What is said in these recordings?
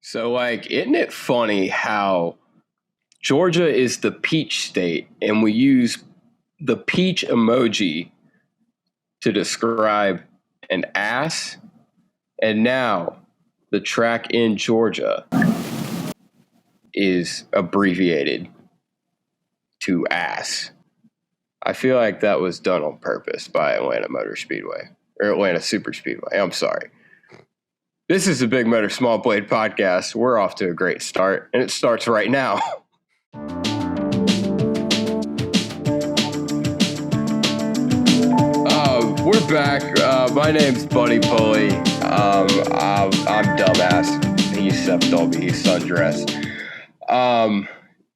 So, like, isn't it funny how Georgia is the peach state and we use the peach emoji to describe an ass? And now the track in Georgia is abbreviated to ass. I feel like that was done on purpose by Atlanta Motor Speedway or Atlanta Super Speedway. I'm sorry. This is the Big Motor Small Blade podcast. We're off to a great start, and it starts right now. We're back. My name's Buddy Pulley. I'm dumbass. He's Seth Dolby. He's sundress.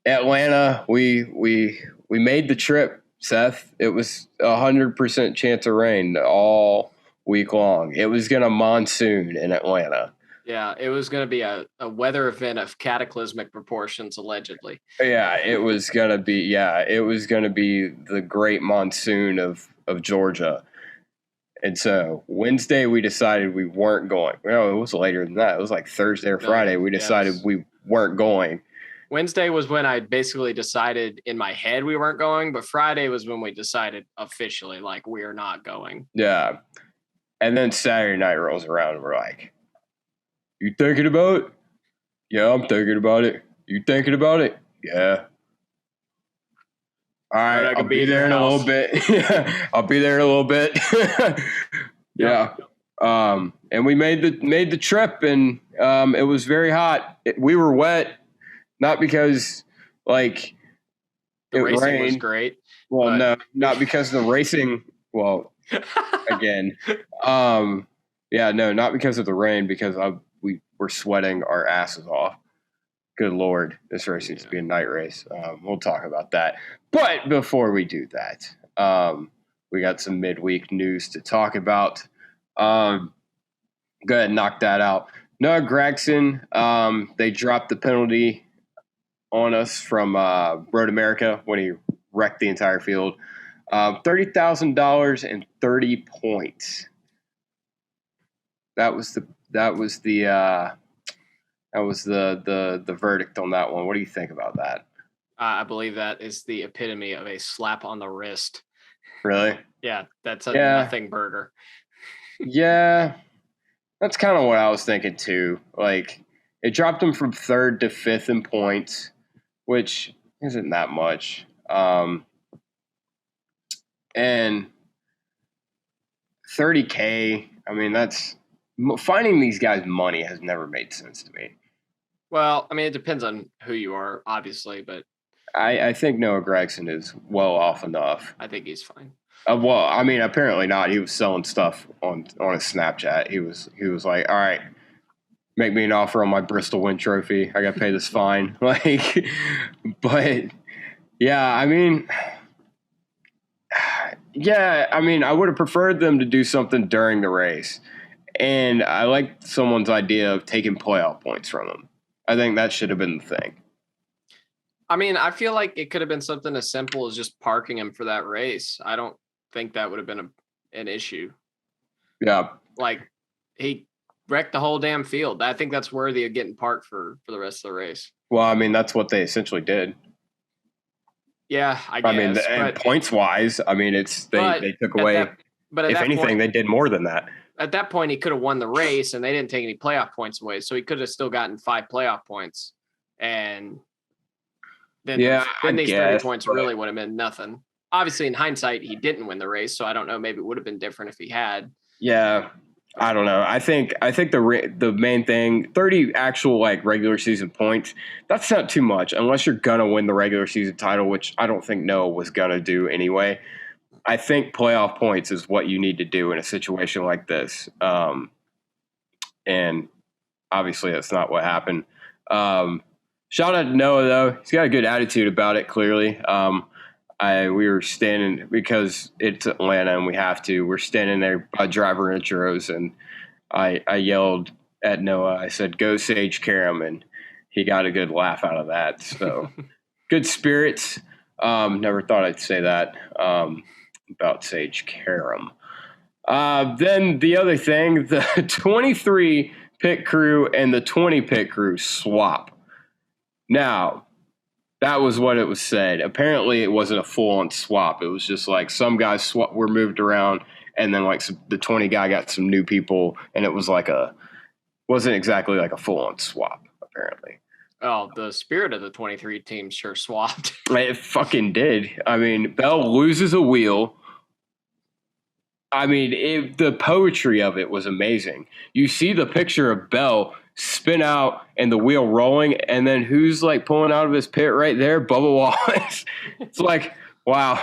Atlanta, we made the trip, Seth. It was 100% chance of rain all week long. It was going to monsoon in Atlanta. Yeah, it was going to be a weather event of cataclysmic proportions, allegedly. Yeah, it was going to be the great monsoon of Georgia. And so Wednesday we decided we weren't going. Well, it was later than that. It was like Thursday or Friday. We decided we weren't going. Wednesday was when I basically decided in my head we weren't going, but Friday was when we decided officially, like, we're not going. Yeah. And then Saturday night rolls around and we're like, you thinking about it? Yeah, I'm thinking about it. You thinking about it? Yeah. All right, I'll be there in a little bit. I'll be there in a little bit. Yeah. And we made the trip, and it was very hot. We were wet, not because like the racing was great. Well, no, not because of the racing. Well, again, not because of the rain. Because we were sweating our asses off. Good Lord, this race needs to be a night race. We'll talk about that. But before we do that, we got some midweek news to talk about. Go ahead and knock that out. Noah Gragson, they dropped the penalty on us from Road America when he wrecked the entire field. $30,000 and 30 points. That was the verdict on that one. What do you think about that? I believe that is the epitome of a slap on the wrist. Really? Yeah, that's a nothing burger. Yeah, that's kind of what I was thinking too. Like, it dropped him from third to fifth in points, which isn't that much. And $30K, I mean, that's finding these guys money has never made sense to me. Well, I mean, it depends on who you are, obviously, but I think Noah Gragson is well off enough. I think he's fine. Well, I mean, apparently not. He was selling stuff on his Snapchat. He was like, all right, make me an offer on my Bristol Win Trophy. I got to pay this fine. Like, but yeah, I mean, I would have preferred them to do something during the race. And I like someone's idea of taking playoff points from them. I think that should have been the thing. I mean, I feel like it could have been something as simple as just parking him for that race. I don't think that would have been an issue. Yeah. Like, he wrecked the whole damn field. I think that's worthy of getting parked for the rest of the race. Well, I mean, that's what they essentially did. Yeah, I guess. I mean, and points-wise, I mean, they took away. But if anything, they did more than that. At that point, he could have won the race, and they didn't take any playoff points away. So he could have still gotten 5 playoff points. And then these 30 points really would have been nothing. Obviously, in hindsight, he didn't win the race, so I don't know. Maybe it would have been different if he had. Yeah, I don't know. I think the main thing, 30 actual like regular season points, that's not too much unless you're gonna win the regular season title, which I don't think Noah was gonna do anyway. I think playoff points is what you need to do in a situation like this. And obviously that's not what happened. Shout out to Noah, though. He's got a good attitude about it, clearly. We were standing, because it's Atlanta and we have to, we're standing there by driver intros, and I yelled at Noah. I said, "Go Sage Karam," and he got a good laugh out of that. So good spirits. Never thought I'd say that about Sage Karam. Then the other thing, the 23 pit crew and the 20 pit crew swap. Now, that was what it was said. Apparently, it wasn't a full-on swap. It was just like some guys were moved around, and then like the 20 guy got some new people, and it was like wasn't exactly like a full-on swap, apparently. Oh, the spirit of the 23 team sure swapped. It fucking did. I mean, Bell loses a wheel. I mean, the poetry of it was amazing. You see the picture of Bell spin out and the wheel rolling, and then who's like pulling out of his pit right there? Bubba Wallace. It's like, wow.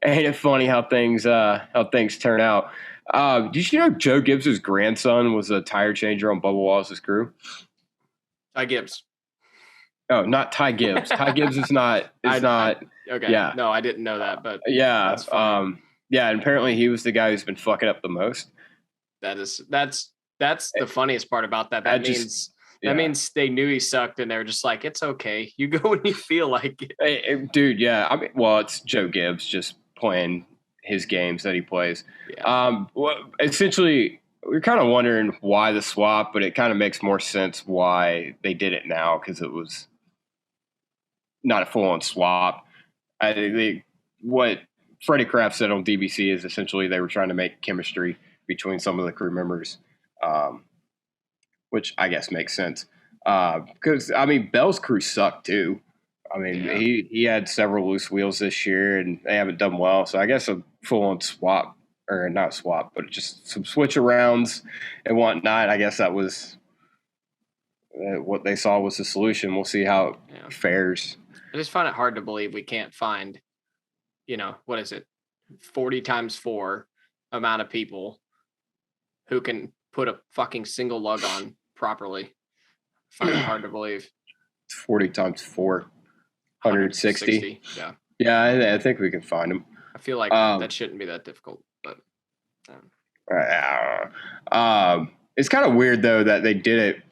Ain't it funny how things turn out? Did you know Joe Gibbs' grandson was a tire changer on Bubba Wallace's crew? Ty Gibbs. Oh, not Ty Gibbs. Ty Gibbs is not. Okay. Yeah. No, I didn't know that, but yeah. Yeah, and apparently he was the guy who's been fucking up the most. That's the funniest part about that. That means they knew he sucked, and they're just like, it's okay. You go when you feel like it. Hey, dude, yeah. I mean, well, it's Joe Gibbs just playing his games that he plays. Yeah. Well, essentially, we're kind of wondering why the swap, but it kind of makes more sense why they did it now because it was not a full-on swap. What Freddie Kraft said on DBC is essentially they were trying to make chemistry between some of the crew members, which I guess makes sense. Because, I mean, Bell's crew sucked too. I mean, he had several loose wheels this year, and they haven't done well. So I guess a full-on swap, or not swap, but just some switch-arounds and whatnot. I guess that was what they saw was the solution. We'll see how it fares. I just find it hard to believe we can't find, what is it, 40 times 4 amount of people who can put a fucking single lug on properly. I find it hard to believe. 40 times 4. 160. Yeah. Yeah, I think we can find them. I feel like that shouldn't be that difficult, but it's kind of weird though that they did it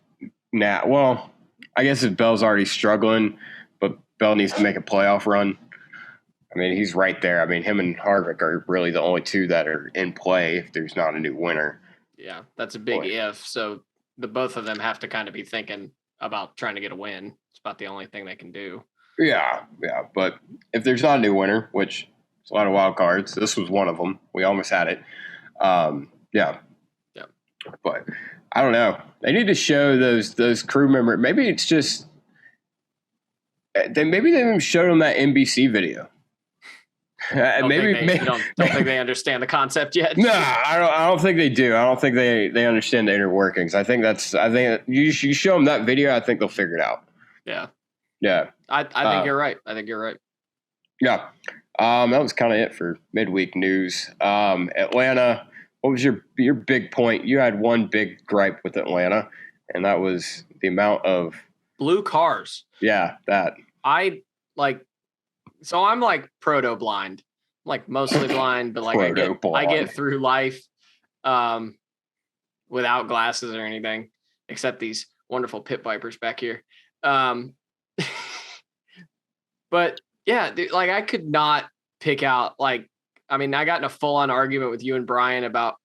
now. Well, I guess if Bell's already struggling, but Bell needs to make a playoff run. I mean, he's right there. I mean, him and Harvick are really the only two that are in play if there's not a new winner. Yeah, that's a big if. So the both of them have to kind of be thinking about trying to get a win. It's about the only thing they can do. Yeah. But if there's not a new winner, which is a lot of wild cards, this was one of them. We almost had it. Yeah. But I don't know. They need to show those crew members. Maybe it's just maybe they even showed them that NBC video. Don't think they understand the concept yet. No, I don't think they do. I don't think they understand the inner workings. I think you show them that video. I think they'll figure it out. Yeah. I think you're right. Yeah. That was kind of it for midweek news. Atlanta. What was your big point? You had one big gripe with Atlanta, and that was the amount of blue cars. Yeah, that. So I'm like proto blind, like mostly blind, but like I get through life without glasses or anything, except these wonderful pit vipers back here. But yeah, dude, like I could not pick out I got in a full on argument with you and Brian about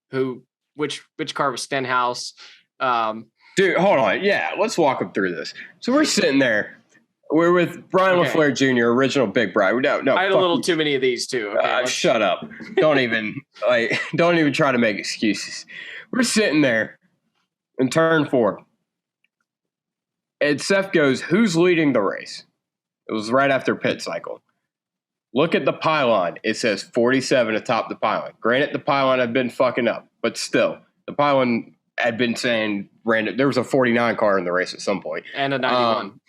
which car was Stenhouse. Dude, hold on. Yeah, let's walk them through this. So we're sitting there. We're with Brian LaFleur Jr., original Big Brian. No, I had a little too many of these too. Okay, shut up. Don't even try to make excuses. We're sitting there in turn 4. And Seth goes, "Who's leading the race?" It was right after pit cycle. Look at the pylon. It says 47 atop the pylon. Granted, the pylon had been fucking up, but still, the pylon had been saying random. There was a 49 car in the race at some point. And a 91.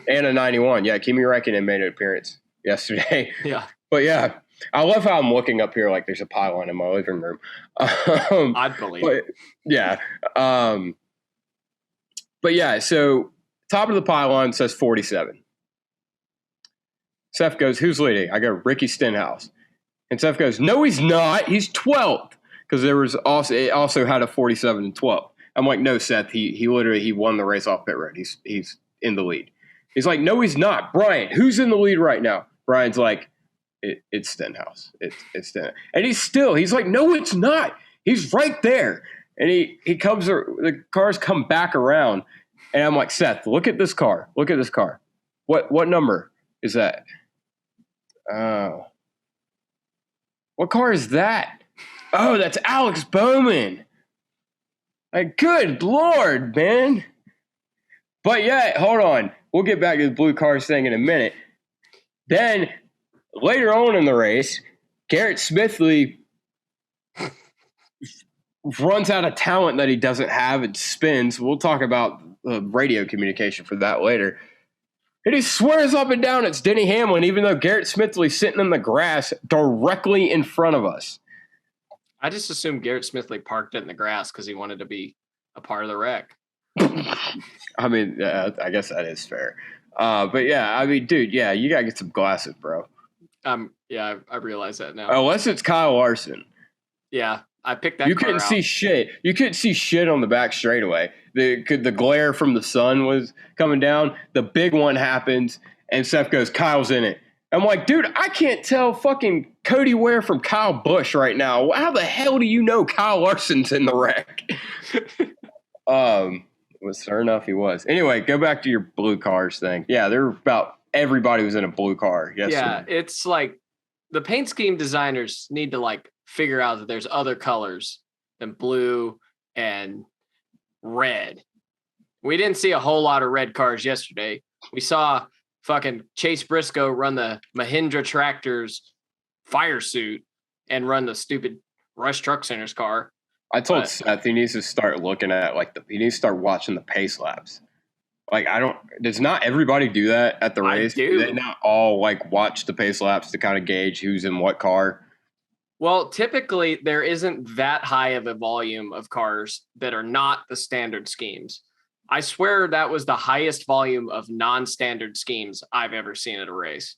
And a 91. Yeah, Kimi Räikkönen made an appearance yesterday. Yeah. But yeah, I love how I'm looking up here like there's a pylon in my living room. I'd believe it. Yeah. But yeah, so top of the pylon says 47. Seth goes, "Who's leading?" I go, "Ricky Stenhouse." And Seth goes, "No, he's not. He's 12th." Because it also had a 47 and 12. I'm like, "No, Seth, he literally won the race off pit road. He's in the lead." He's like, "No, he's not. Brian, who's in the lead right now?" Brian's like, it's Stenhouse. It's Stenhouse. And he's like, "No, it's not. He's right there." And the cars come back around, and I'm like, Seth, look at this car. Look at this car. What number is that? What car is that? Oh, that's Alex Bowman. Like, good Lord, man. But yeah, hold on. We'll get back to the blue cars thing in a minute. Then later on in the race, Garrett Smithley runs out of talent that he doesn't have and spins. We'll talk about the radio communication for that later. And he swears up and down it's Denny Hamlin, even though Garrett Smithley's sitting in the grass directly in front of us. I just assumed Garrett Smithley parked it in the grass because he wanted to be a part of the wreck. I mean, I guess that is fair. But yeah, I mean, dude, yeah, you got to get some glasses, bro. Yeah, I realize that now. Unless it's Kyle Larson. Yeah, I picked that. You couldn't see shit. You couldn't see shit on the back straightaway. The glare from the sun was coming down. The big one happens, and Seth goes, Kyle's in it. I'm like, dude, I can't tell fucking Cody Ware from Kyle Busch right now. How the hell do you know Kyle Larson's in the wreck? Was sure enough he was. Anyway, go back to your blue cars thing. Yeah, there were about everybody was in a blue car. Yes. Yeah, it's like the paint scheme designers need to like figure out that there's other colors than blue and red. We didn't see a whole lot of red cars yesterday. We saw fucking Chase Briscoe run the Mahindra Tractor's fire suit and run the stupid Rush Truck Center's car. I told Seth he needs to start looking at he needs to start watching the pace laps. Like, does not everybody do that at the race? Do they not all like watch the pace laps to kind of gauge who's in what car? Well, typically there isn't that high of a volume of cars that are not the standard schemes. I swear that was the highest volume of non-standard schemes I've ever seen at a race.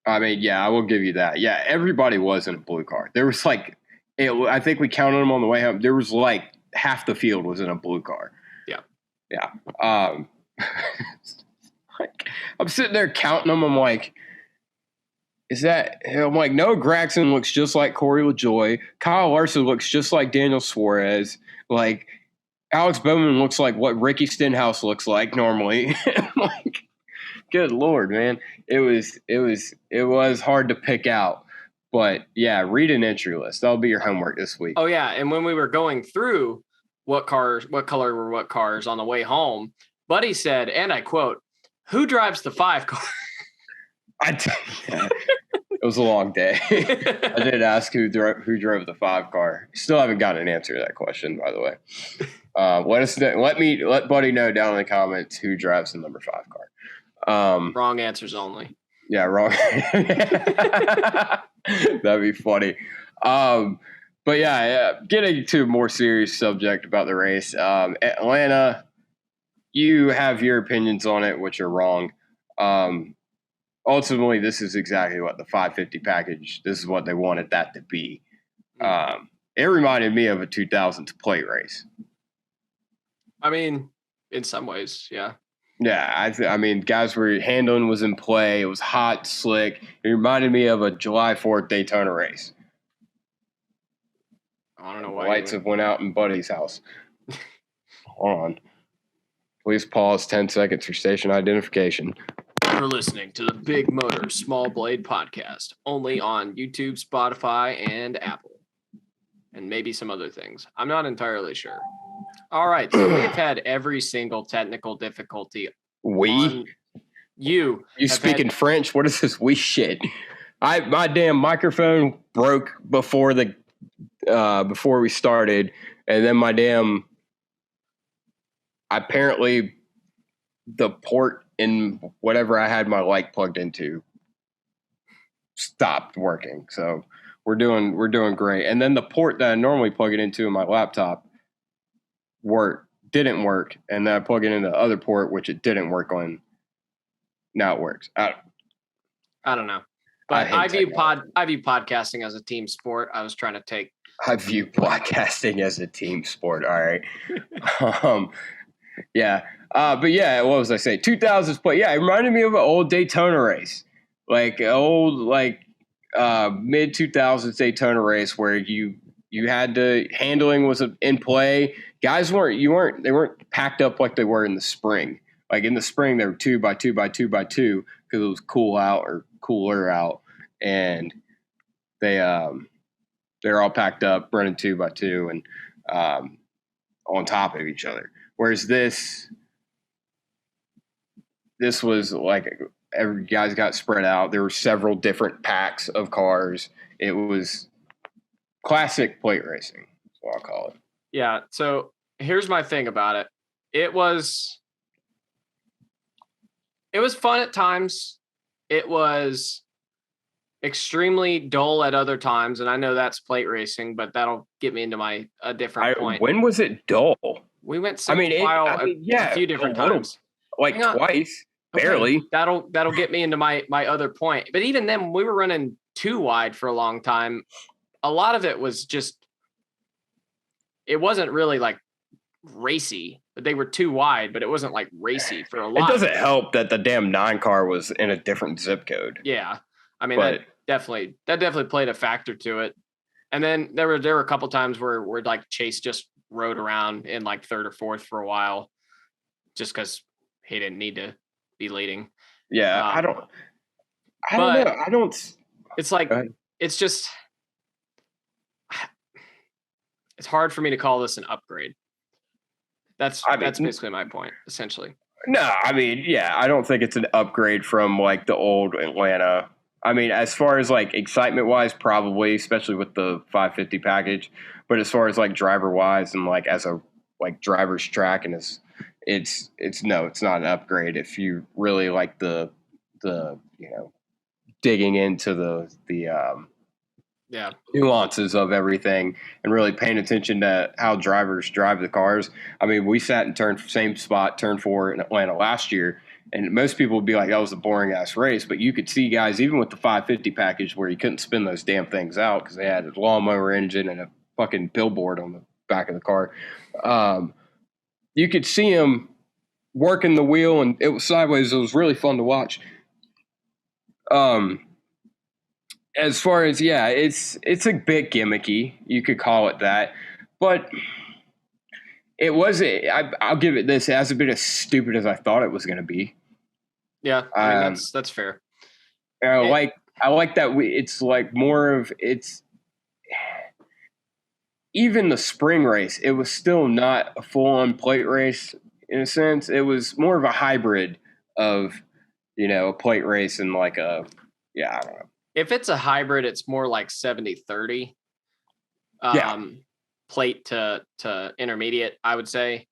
I mean, yeah, I will give you that. Yeah, everybody was in a blue car. There was like, I think we counted them on the way home. There was like half the field was in a blue car. Yeah. Like, I'm sitting there counting them. I'm like, Noah Gragson looks just like Corey LaJoy. Kyle Larson looks just like Daniel Suarez. Like, Alex Bowman looks like what Ricky Stenhouse looks like normally. Like, good Lord, man. It was hard to pick out. But yeah, read an entry list. That'll be your homework this week. Oh yeah, and when we were going through what color were what cars on the way home, Buddy said, and I quote, "Who drives the 5 car?" It was a long day. I did ask who drove the 5 car. Still haven't gotten an answer to that question, by the way. Let Buddy know down in the comments who drives the number 5 car. Wrong answers only. Yeah, wrong. That'd be funny. But yeah, getting to a more serious subject about the race. Atlanta, you have your opinions on it, which are wrong. Ultimately, this is exactly what the 550 package, this is what they wanted that to be. It reminded me of a 2000s plate race. I mean, in some ways, yeah. Yeah, I mean, guys handling was in play. It was hot, slick. It reminded me of a July 4th Daytona race. I don't know why. The lights have went out in Buddy's house. Hold on. Please pause 10 seconds for station identification. You're listening to the Big Motor Small Blade podcast, only on YouTube, Spotify, and Apple. And maybe some other things. I'm not entirely sure. All right, so we've had every single technical difficulty. You speaking French? What is this we shit? My damn microphone broke before we started, and then apparently the port in whatever I had my light plugged into stopped working. So we're doing great. And then the port that I normally plug it into in my laptop didn't work, and then I plug it into the other port, which it didn't work on. Now it works. I don't know, but I view podcasting as a team sport. I view podcasting as a team sport. All right. Yeah. But yeah, what was I saying? 2000s play. Yeah, it reminded me of an old Daytona race, like old mid 2000s Daytona race where you you had to handling was in play. Guys weren't packed up like they were in the spring. Like in the spring, they were 2x2x2x2 because it was cool out or cooler out, and they're all packed up running 2x2 and on top of each other. Whereas this was like every guys got spread out. There were several different packs of cars. It was classic plate racing. That's what I'll call it. Yeah. So here's my thing about it. It was fun at times. It was extremely dull at other times, and I know that's plate racing, but that'll get me into a different point. When was it dull? We went single file a few different times, like twice, barely. Okay, that'll get me into my other point. But even then, we were running too wide for a long time. A lot of it was just, it wasn't really like racy, but they were too wide, but it wasn't like racy for a lot. It doesn't help that the damn 9 car was in a different zip code. Yeah. I mean, that definitely played a factor to it. And then there were a couple times where like Chase just rode around in like third or fourth for a while just because he didn't need to be leading. Yeah. I don't know. It's like, it's just, it's hard for me to call this an upgrade. That's basically my point, essentially. No, I mean, yeah, I don't think it's an upgrade from like the old Atlanta. I mean, as far as like excitement wise, probably, especially with the 550 package. But as far as like driver wise and like as a like driver's track, and it's not an upgrade if you really like the digging into the nuances of everything and really paying attention to how drivers drive the cars. I mean, we sat and turned 4 in Atlanta last year, and most people would be like, that was a boring ass race. But you could see guys, even with the 550 package, where you couldn't spin those damn things out because they had a lawnmower engine and a fucking billboard on the back of the car. You could see them working the wheel, and it was sideways. It was really fun to watch. As far as, it's a bit gimmicky. You could call it that. But it wasn't – I'll give it this. It hasn't been as stupid as I thought it was going to be. Yeah, I mean, that's fair. I like that it's like more of – it's – even the spring race, it was still not a full-on plate race in a sense. It was more of a hybrid of, a plate race and like I don't know. If it's a hybrid, it's more like 70-30 plate to intermediate, I would say.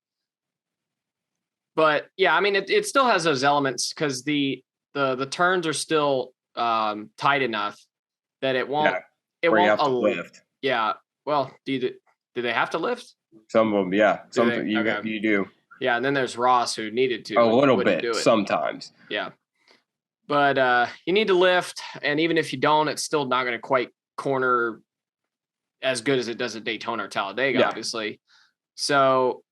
But yeah, I mean, it still has those elements because the turns are still tight enough that it won't lift. Yeah. Well, do they have to lift? Some of them, yeah. You do. Yeah, and then there's Ross who needed to a little bit sometimes. Yeah. But you need to lift, and even if you don't, it's still not going to quite corner as good as it does at Daytona or Talladega, obviously. So,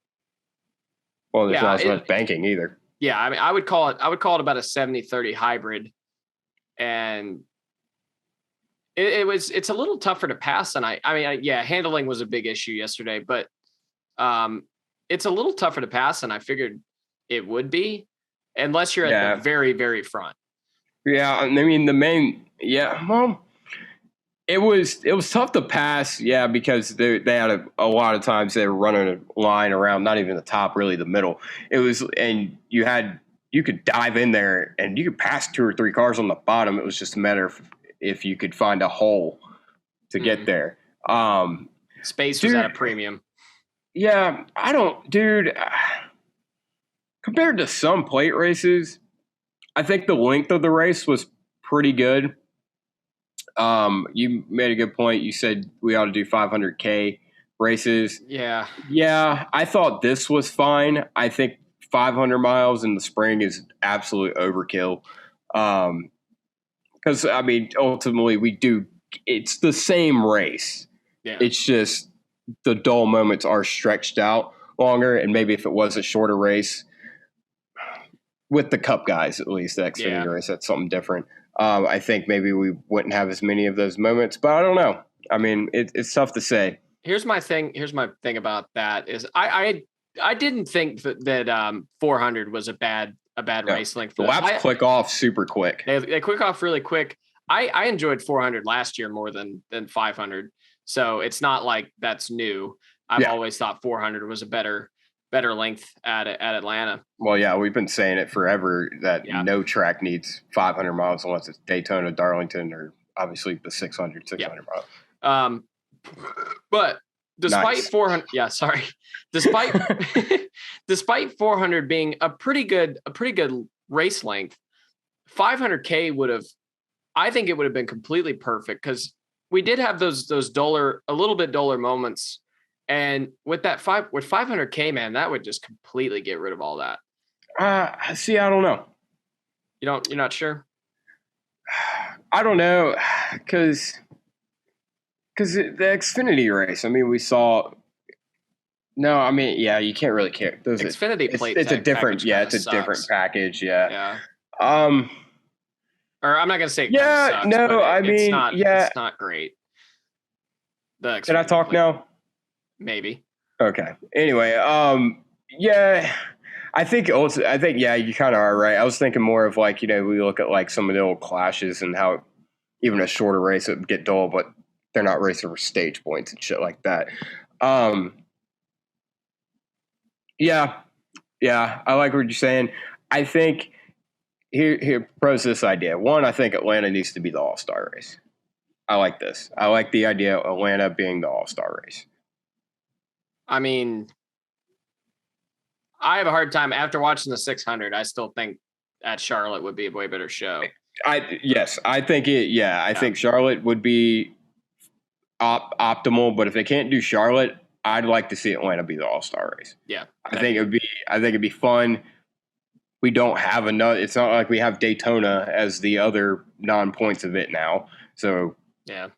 well, there's not as much banking either. Yeah, I mean, I would call it about a 70-30 hybrid, and it's a little tougher to pass than handling was a big issue yesterday, but it's a little tougher to pass than I figured it would be, unless you're at the very, very front. Yeah, I mean it was tough to pass, because they had a lot of times they were running a line around not even the top, really the middle. It was, and you could dive in there and you could pass 2 or 3 cars on the bottom. It was just a matter of if you could find a hole to get there. Space was at a premium. Yeah, compared to some plate races, I think the length of the race was pretty good. You made a good point. You said we ought to do 500K races. Yeah. Yeah, I thought this was fine. I think 500 miles in the spring is absolute overkill. Because, I mean, ultimately it's the same race. Yeah. It's just the dull moments are stretched out longer, and maybe if it was a shorter race, with the Cup guys, at least, the Xfinity race, that's something different. I think maybe we wouldn't have as many of those moments, but I don't know. I mean, it's tough to say. Here's my thing about that is I didn't think that 400 was a bad race length. The laps click off super quick. They click off really quick. I enjoyed 400 last year more than 500. So it's not like that's new. I've always thought 400 was a better length at Atlanta. Well, yeah, we've been saying it forever that no track needs 500 miles unless it's Daytona, Darlington, or obviously the 600 miles. But despite 400, despite 400 being a pretty good race length, 500K I think it would have been completely perfect because we did have those a little bit duller moments. And with 500K, man, that would just completely get rid of all that. See, I don't know. You're not sure? I don't know, because the Xfinity race, I mean, we saw. No, I mean, yeah, you can't really care. Those Xfinity plate. It's a different, different package, yeah. Or I'm not gonna say. Yeah, sucks, no, I mean, it's not great. Can I talk now? Maybe. Okay. Anyway, yeah, I think you kind of are right. I was thinking more of like, we look at like some of the old clashes and how even a shorter race would get dull, but they're not racing for stage points and shit like that. Yeah, I like what you're saying. I think here pros this idea. One, I think Atlanta needs to be the all-star race. I like this. I like the idea of Atlanta being the all-star race. I mean, I have a hard time after watching the 600. I still think at Charlotte would be a way better show. I think Charlotte would be optimal, but if they can't do Charlotte, I'd like to see Atlanta be the all-star race. Yeah. I think it'd be fun. We don't have another. It's not like we have Daytona as the other non-points of it now. So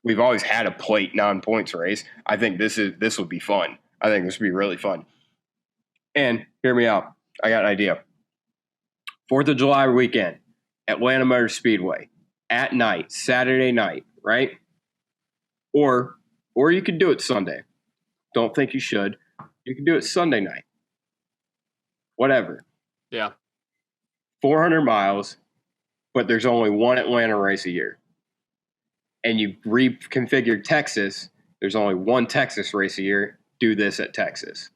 we've always had a plate non-points race. I think this would be fun. I think this would be really fun. And hear me out. I got an idea. 4th of July weekend, Atlanta Motor Speedway at night, Saturday night, right? Or you could do it Sunday. Don't think you should. You can do it Sunday night. Whatever. Yeah. 400 miles, but there's only one Atlanta race a year. And you reconfigured Texas, there's only one Texas race a year. Do this at Texas.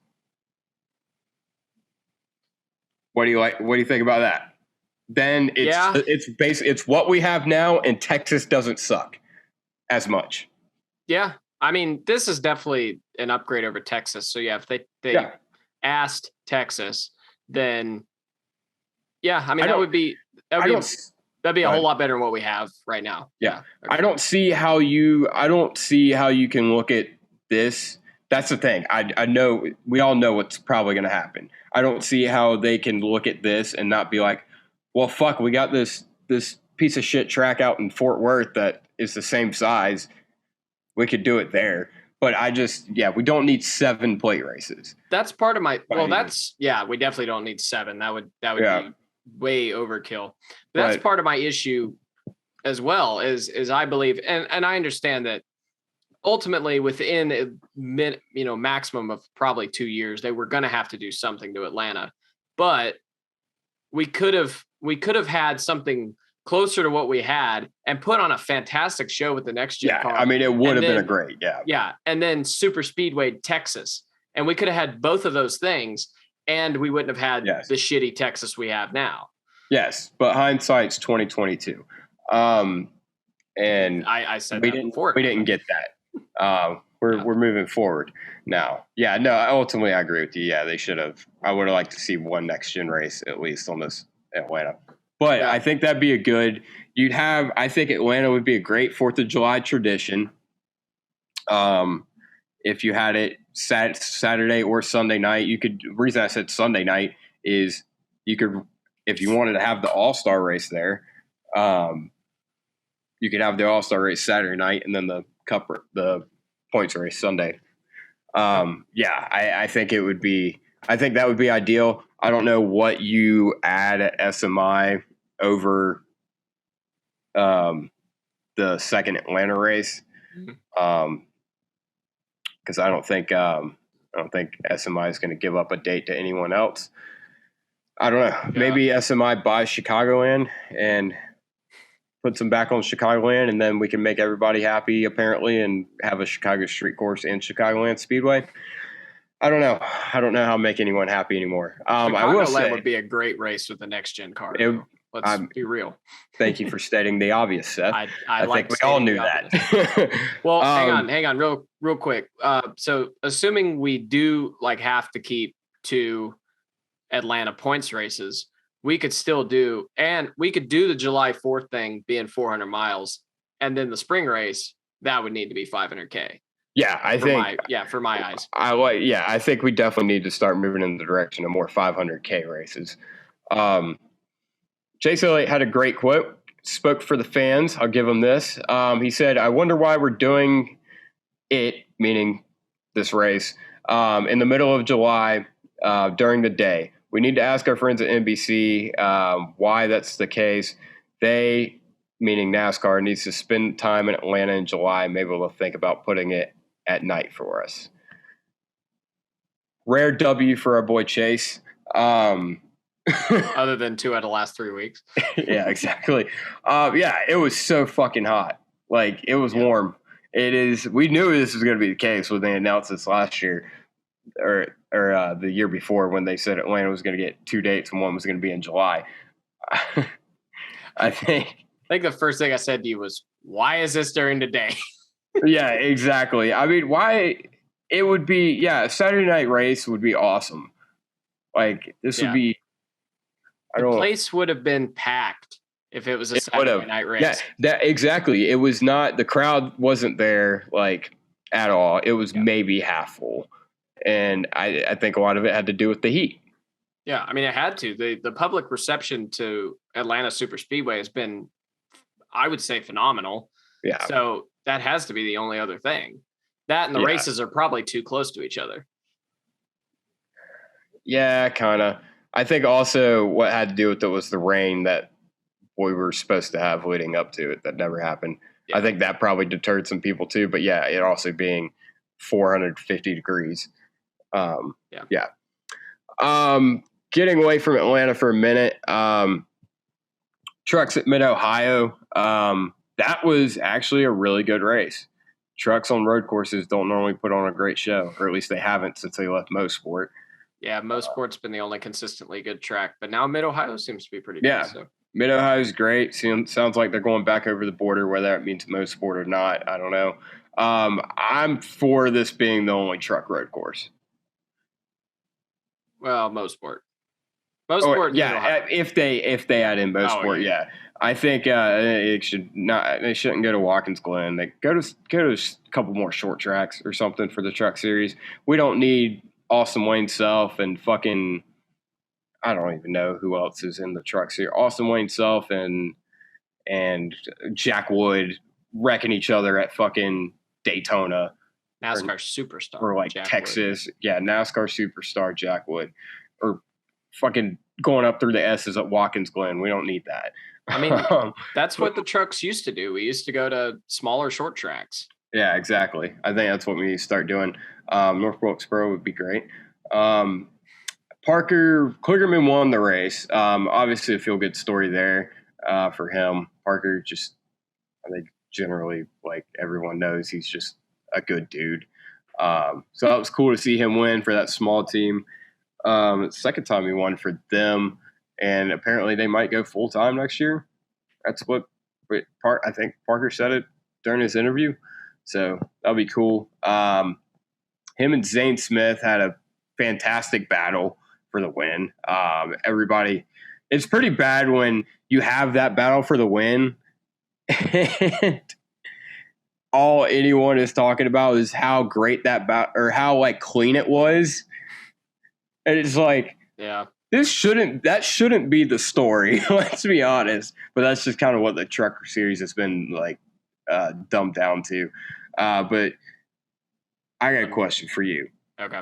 What do you think about that? Then it's what we have now, and Texas doesn't suck as much. Yeah. I mean, this is definitely an upgrade over Texas. So if they asked Texas, then I mean, that'd be a whole lot better than what we have right now. Yeah. Okay. I don't see how you can look at this. That's the thing. I know we all know what's probably going to happen. I don't see how they can look at this and not be like, well, fuck, we got this piece of shit track out in Fort Worth that is the same size. We could do it there. But we don't need 7 plate races. That's part of my, we definitely don't need 7. That would be way overkill. But that's part of my issue as well is I believe, and I understand that ultimately within a maximum of probably 2 years, they were going to have to do something to Atlanta, but we could have had something closer to what we had and put on a fantastic show with the next gen car. I mean, it would have been a great, and then Super Speedway Texas, and we could have had both of those things, and we wouldn't have had the shitty Texas we have now. Yes, but hindsight's 2022. And I said we didn't get that. We're moving forward now. Yeah, no, ultimately I agree with you. Yeah, they should have. I would have liked to see one next gen race at least on this Atlanta. But I think that'd be I think Atlanta would be a great 4th of July tradition. If you had it Saturday or Sunday night, the reason I said Sunday night is you could, if you wanted to have the all-star race there, you could have the all-star race Saturday night and then the points race Sunday. I think that would be ideal. I don't know what you add at SMI over the second Atlanta race. because I don't think SMI is going to give up a date to anyone else. I don't know. Yeah. Maybe SMI buys Chicagoland and puts them back on Chicagoland, and then we can make everybody happy, apparently, and have a Chicago street course and Chicagoland Speedway. I don't know. I don't know how to make anyone happy anymore. I will say, would be a great race with the next gen car. Let's be real. Thank you for stating the obvious, Seth. I think we all knew that. Well, hang on, real quick. So assuming we do have to keep 2 Atlanta points races, we could still do the July 4th thing being 400 miles, and then the spring race that would need to be 500K. Yeah, for my eyes. I think we definitely need to start moving in the direction of more 500K races. Chase Elliott had a great quote, spoke for the fans. I'll give him this. He said, "I wonder why we're doing it," meaning this race, in the middle of July during the day. We need to ask our friends at NBC why that's the case. They, meaning NASCAR, needs to spend time in Atlanta in July. Maybe we'll think about putting it at night for us. Rare W for our boy Chase. Other than 2 out of the last 3 weeks. Yeah, exactly. It was so fucking hot. It was warm. It is. We knew this was going to be the case when they announced this last year or the year before, when they said Atlanta was going to get 2 dates and one was going to be in July. I think the first thing I said to you was, why is this during the day? Yeah, exactly. I mean, why it would be, a Saturday night race would be awesome. This would be, the place would have been packed if it was a Saturday night race. Yeah, exactly. It was not, the crowd wasn't there at all. It was maybe half full. And I think a lot of it had to do with the heat. Yeah, I mean, it had to. The public reception to Atlanta Super Speedway has been, I would say, phenomenal. Yeah. So that has to be the only other thing. That and the races are probably too close to each other. Yeah, kind of. I think also what had to do with it was the rain that we were supposed to have leading up to it that never happened. Yeah. I think that probably deterred some people too. But yeah, it also being 450 degrees. Getting away from Atlanta for a minute. Trucks at Mid-Ohio. That was actually a really good race. Trucks on road courses don't normally put on a great show, or at least they haven't since they left Mosport. Yeah, Mosport's been the only consistently good track, but now Mid-Ohio seems to be pretty good. Yeah, so. Mid-Ohio's great. Sounds like they're going back over the border, whether that means Mosport or not. I don't know. I'm for this being the only truck road course. Well, Mosport. If they add in Mosport, yeah. I think they shouldn't go to Watkins Glen. They go to a couple more short tracks or something for the truck series. We don't need Austin Wayne Self and fucking, I don't even know who else is in the truck series. Austin Wayne Self and Jack Wood wrecking each other at fucking Daytona. NASCAR superstar. Or Jack Texas. Wood. Yeah, NASCAR superstar Jack Wood. Or fucking going up through the S's at Watkins Glen. We don't need that. I mean, that's what the trucks used to do. We used to go to smaller short tracks. Yeah, exactly. I think that's what we need to start doing. North Wilkesboro would be great. Parker Kligerman won the race. Obviously a feel-good story there for him. Parker just, I think generally, everyone knows, he's just a good dude. So that was cool to see him win for that small team. Second time he won for them, and apparently they might go full-time next year. That's what I think Parker said it during his interview. So that'll be cool. Him and Zane Smith had a fantastic battle for the win. Everybody, it's pretty bad when you have that battle for the win and all anyone is talking about is how great that or how clean it was. And it's that shouldn't be the story. Let's be honest. But that's just kind of what the trucker series has been dumbed down to. But I got a question for you. Okay.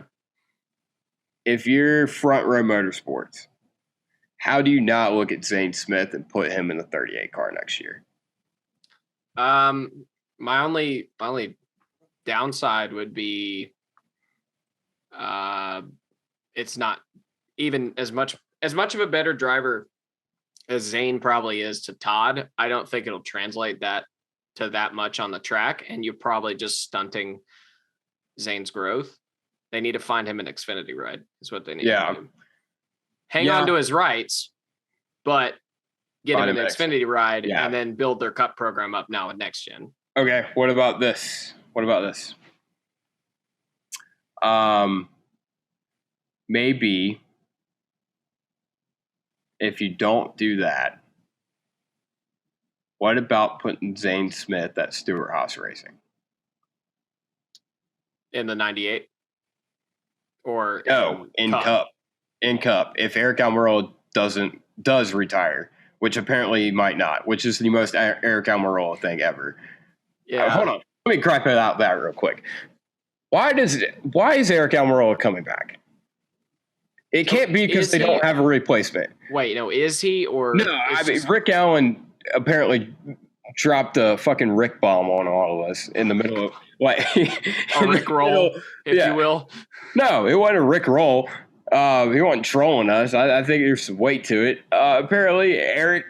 If you're Front Row Motorsports, how do you not look at Zane Smith and put him in the 38 car next year? My only downside would be it's not even as much of a better driver as Zane probably is to Todd. I don't think it'll translate that to that much on the track, and you're probably just stunting Zane's growth. They need to find him an Xfinity ride is what they need to do. Hang on to his rights, but get him an Xfinity ride and then build their Cup program up now with next gen. Okay, what about this? Maybe if you don't do that, what about putting Zane Smith at Stewart-Haas Racing? In the 98? Or in Cup. In Cup. If Eric Almirola does retire, which apparently he might not, which is the most Eric Almirola thing ever. Yeah. Hold on. Let me crack that real quick. Why is Eric Almirola coming back? It can't be because they don't have a replacement. Wait, no, is he or no? I mean, Rick Allen apparently dropped a fucking Rick bomb on all of us in the middle of a Rick roll, if you will. No, it wasn't a Rick roll. He wasn't trolling us. I think there's some weight to it. Apparently, Eric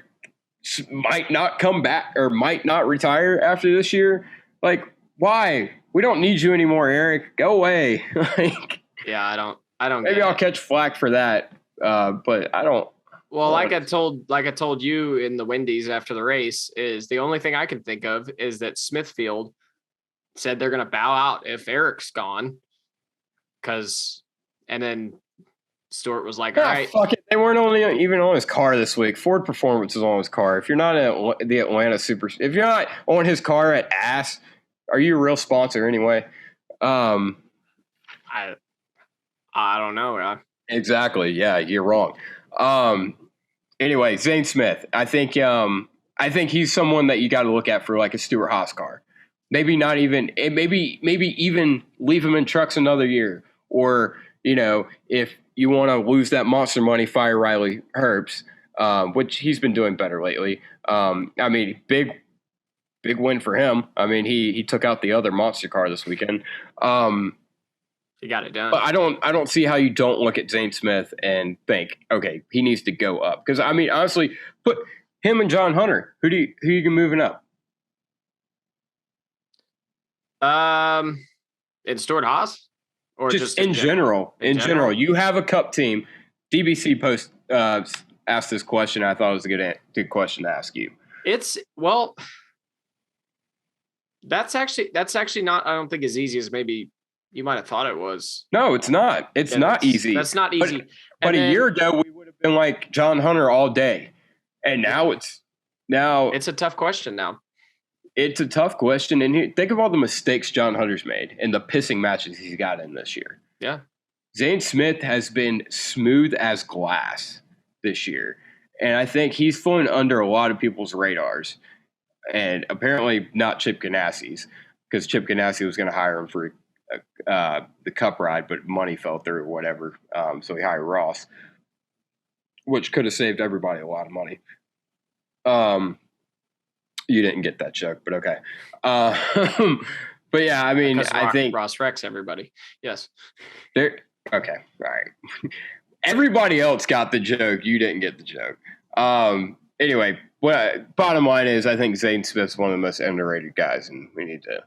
might not come back or might not retire after this year. Like, why? We don't need you anymore, Eric. Go away. Yeah, I don't. Maybe I'll catch flack for that, but I don't. Well, like I told you in the Wendy's after the race, is the only thing I can think of is that Smithfield said they're going to bow out if Eric's gone, and then Stewart was like, "All right, fuck it." They weren't even on his car this week. Ford Performance is on his car. If you're not at the Atlanta Super, if you're not on his car at A.S.S, are you a real sponsor anyway? I don't know. Yeah. Exactly. Yeah, you're wrong. Anyway, Zane Smith. I think he's someone that you got to look at for like a Stewart-Haas car. Maybe not even. Maybe even leave him in trucks another year, or if you want to lose that monster money, fire Riley Herbst, which he's been doing better lately. I mean, big win for him. I mean, he took out the other monster car this weekend. He got it done. But I don't see how you don't look at Zane Smith and think, okay, he needs to go up. Because I mean, honestly, put him and John Hunter. Who you moving up? In Stewart-Haas, or just in general? In general, you have a Cup team. DBC asked this question. I thought it was a good question to ask you. That's actually not. I don't think as easy as maybe you might have thought it was. No, it's not. It's not easy. That's not easy. But a year ago, we would have been like John Hunter all day. And now it's a tough question now. It's a tough question. And think of all the mistakes John Hunter's made and the pissing matches he's got in this year. Yeah. Zane Smith has been smooth as glass this year. And I think he's flown under a lot of people's radars. And apparently not Chip Ganassi's, because Chip Ganassi was going to hire him for the Cup ride, but money fell through or whatever. So he hired Ross, which could have saved everybody a lot of money. You didn't get that joke, but okay. But yeah, I mean, I think Ross wrecks everybody. Yes. Okay. All right. Everybody else got the joke. You didn't get the joke. Anyway, bottom line is I think Zane Smith's one of the most underrated guys, and we need to.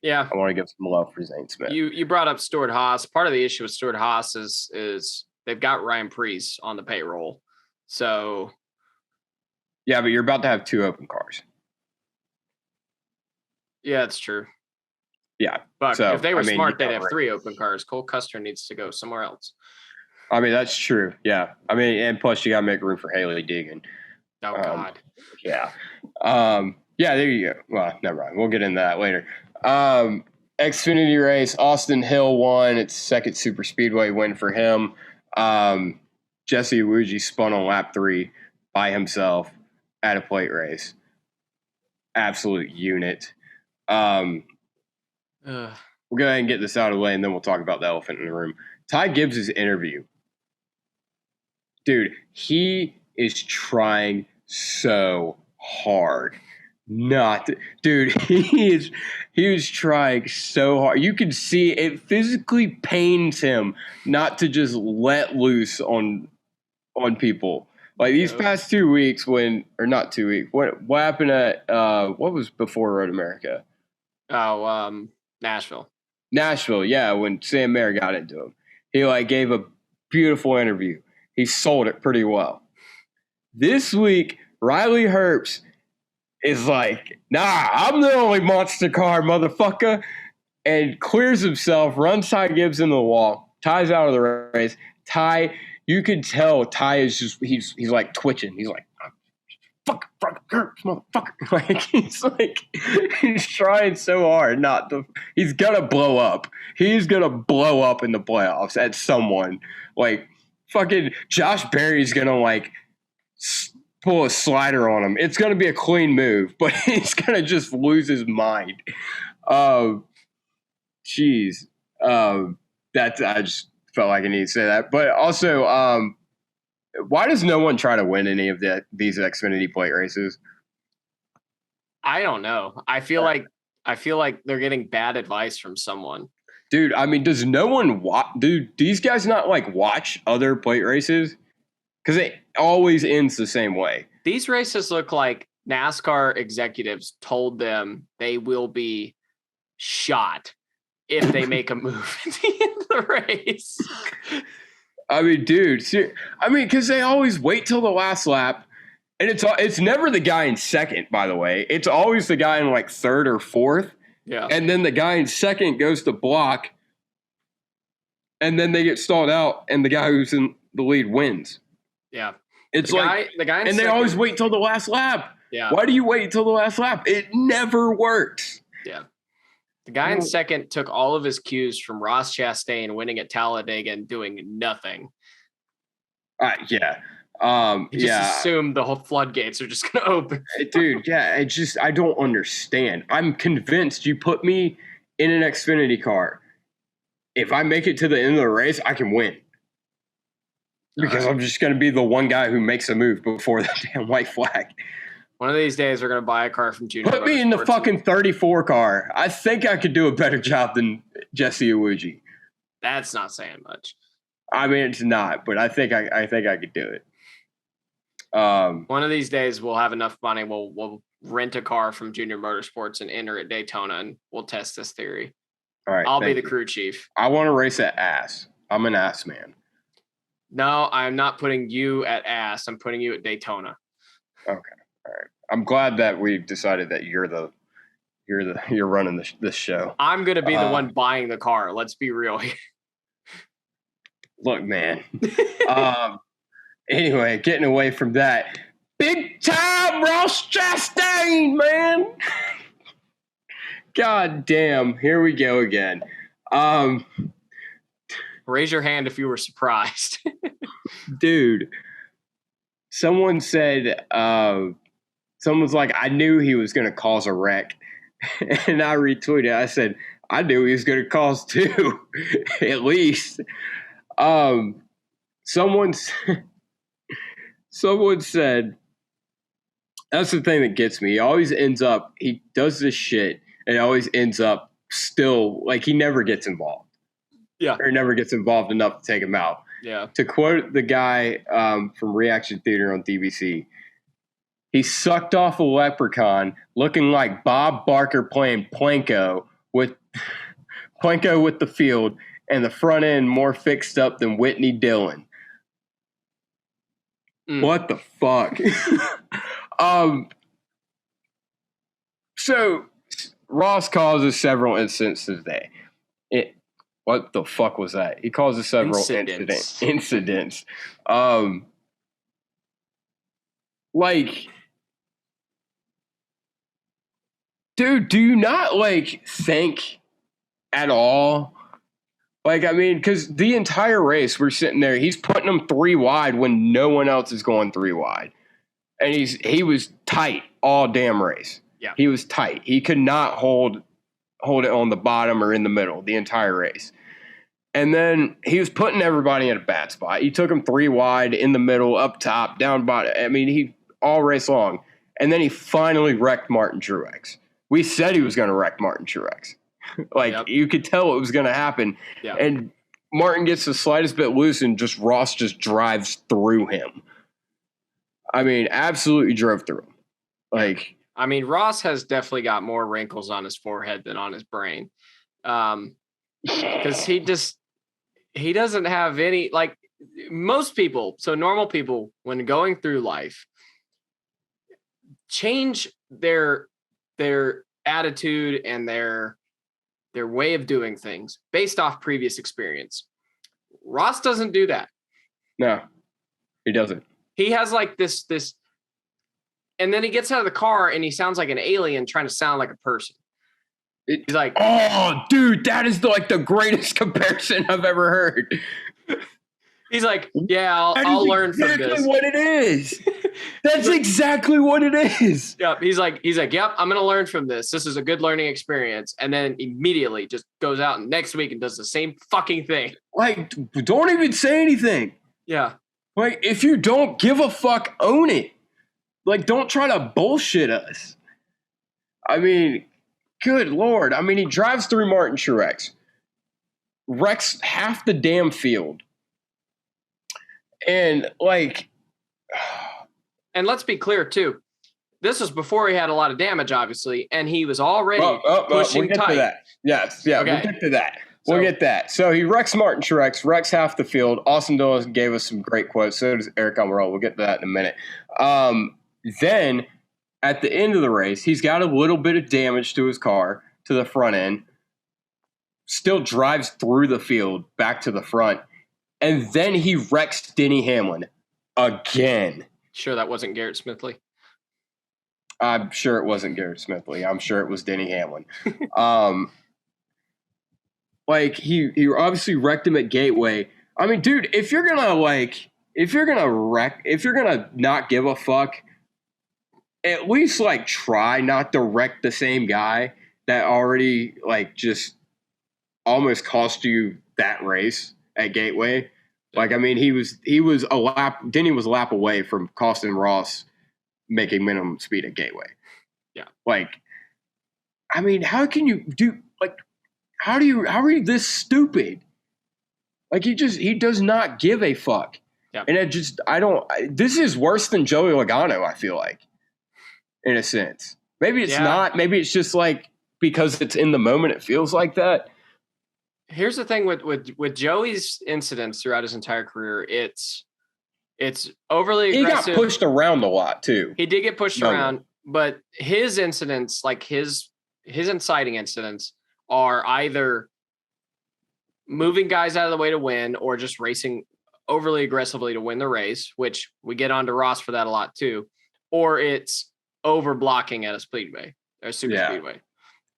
Yeah, I want to give some love for Zane Smith. You brought up Stewart-Haas. Part of the issue with Stewart-Haas is they've got Ryan Preece on the payroll. So yeah, but you're about to have 2 open cars. Yeah, it's true. Yeah, but if they were smart, they'd have 3 open cars. Cole Custer needs to go somewhere else. I mean, that's true. Yeah, I mean, and plus you got to make room for Haley Deegan. Oh God. Yeah. Yeah. There you go. Well, never mind. We'll get into that later. Xfinity race, Austin Hill won. It's second super speedway win for him. Jesse Iwuji spun on lap 3 by himself at a plate race. Absolute unit. We'll go ahead and get this out of the way, and then we'll talk about the elephant in the room. Ty Gibbs' interview. Dude, he is trying so hard. not, dude. He was trying so hard. You could see it physically pains him not to just let loose on people. Like these past 2 weeks, not 2 weeks. What happened at what was before Road America? Oh, Nashville. Nashville, yeah. When Sam Mayer got into him, he gave a beautiful interview. He sold it pretty well. This week, Riley Herbst is like, nah, I'm the only monster car, motherfucker, and clears himself, runs Ty Gibbs into the wall, Ty's out of the race. Ty, you can tell Ty is just he's like twitching. He's like, fuck, motherfucker. He's trying so hard not to. He's gonna blow up. He's gonna blow up in the playoffs at someone. Fucking Josh Berry's gonna pull a slider on him. It's gonna be a clean move, but he's gonna just lose his mind. Jeez. I just felt like I need to say that. But also, why does no one try to win any of these Xfinity plate races? I don't know. I feel like they're getting bad advice from someone. Dude, I mean, does no one watch? Dude, these guys not watch other plate races? Because it always ends the same way. These races look like NASCAR executives told them they will be shot if they make a move at the end of the race. I mean, dude, because they always wait till the last lap, and it's never the guy in second, by the way. It's always the guy in third or fourth. Yeah. And then the guy in second goes to block, and then they get stalled out, and the guy who's in the lead wins. Yeah. It's the guy in and second, they always wait till the last lap. Yeah. Why do you wait till the last lap? It never works. Yeah. The guy in second took all of his cues from Ross Chastain winning at Talladega and doing nothing. Yeah. He just assumed the whole floodgates are just going to open. Dude, yeah. I don't understand. I'm convinced you put me in an Xfinity car. If I make it to the end of the race, I can win. Because I'm just going to be the one guy who makes a move before the damn white flag. One of these days, we're going to buy a car from Junior. Put me in the fucking 34 car. I think I could do a better job than Jesse Iwuji. That's not saying much. I mean, it's not, but I think I could do it. One of these days, we'll have enough money. We'll rent a car from Junior Motorsports and enter at Daytona, and we'll test this theory. All right, I'll be the crew chief. I want to race at A.S.S. I'm an A.S.S. man. No, I'm not putting you at A.S.S. I'm putting you at Daytona. Okay. All right. I'm glad that we decided that you're running this show. I'm going to be the one buying the car. Let's be real here. Look, man. Anyway, getting away from that. Big time Ross Chastain, man. God damn. Here we go again. Raise your hand if you were surprised. Dude. Someone said, someone's like, I knew he was going to cause a wreck. And I retweeted. I said, I knew he was going to cause two, at least. Someone said, that's the thing that gets me. He does this shit and it always ends up still, he never gets involved. Yeah. Or never gets involved enough to take him out. Yeah. To quote the guy from Reaction Theater on DBC, he sucked off a leprechaun looking like Bob Barker playing Planko with the field and the front end more fixed up than Whitney Dillon. What the fuck? So Ross causes several incidents today. What the fuck was that? He causes several incidents. Dude, do you not think at all? Because the entire race, we're sitting there, he's putting them 3 wide when no one else is going 3 wide. And he was tight all damn race. Yeah. He was tight. He could not hold it on the bottom or in the middle the entire race. And then he was putting everybody in a bad spot. He took them 3 wide, in the middle, up top, down bottom. He all race long. And then he finally wrecked Martin Truex. We said he was going to wreck Martin Truex. You could tell it was going to happen. Yeah. And Martin gets the slightest bit loose and Ross just drives through him. I mean, absolutely drove through him. Ross has definitely got more wrinkles on his forehead than on his brain. Because he doesn't have any, most people, so normal people, when going through life, change their attitude and their way of doing things based off previous experience. Ross doesn't do that. No, he doesn't. He has this, and then he gets out of the car and he sounds like an alien trying to sound like a person. He's like, oh, dude, that is the greatest comparison I've ever heard. He's like, yeah, I'll learn from this. That's exactly what it is. That's exactly what it is. Yep. He's like, yep, I'm going to learn from this. This is a good learning experience. And then immediately just goes out next week and does the same fucking thing. Don't even say anything. Yeah. If you don't give a fuck, own it. Don't try to bullshit us. I mean, good Lord. I mean, he drives through Martin Truex, wrecks half the damn field. And and let's be clear too. This was before he had a lot of damage, obviously, and he was already pushing we'll get tight. To that. Yes, yeah, okay. We'll get to that. We'll get that. So he wrecks Martin Truex, wrecks half the field. Austin Dillon gave us some great quotes. So does Eric Almirola. We'll get to that in a minute. Then at the end of the race, he's got a little bit of damage to his car, to the front end. Still drives through the field back to the front. And then he wrecks Denny Hamlin again. Sure that wasn't Garrett Smithley? I'm sure it wasn't Garrett Smithley. I'm sure it was Denny Hamlin. He obviously wrecked him at Gateway. I mean, dude, if you're gonna not give a fuck, at least try not to wreck the same guy that already just almost cost you that race at Gateway. He was a lap. Denny was a lap away from costing Ross making minimum speed at Gateway. Yeah. How can you do how are you this stupid? He does not give a fuck. Yeah. And this is worse than Joey Logano, I feel like, in a sense. Maybe it's not. Maybe it's just because it's in the moment, it feels like that. Here's the thing with Joey's incidents throughout his entire career, it's overly aggressive. He got pushed around a lot too. He did get pushed around, but his incidents, his inciting incidents, are either moving guys out of the way to win or just racing overly aggressively to win the race, which we get onto Ross for that a lot too, or it's over blocking at a speedway or super speedway.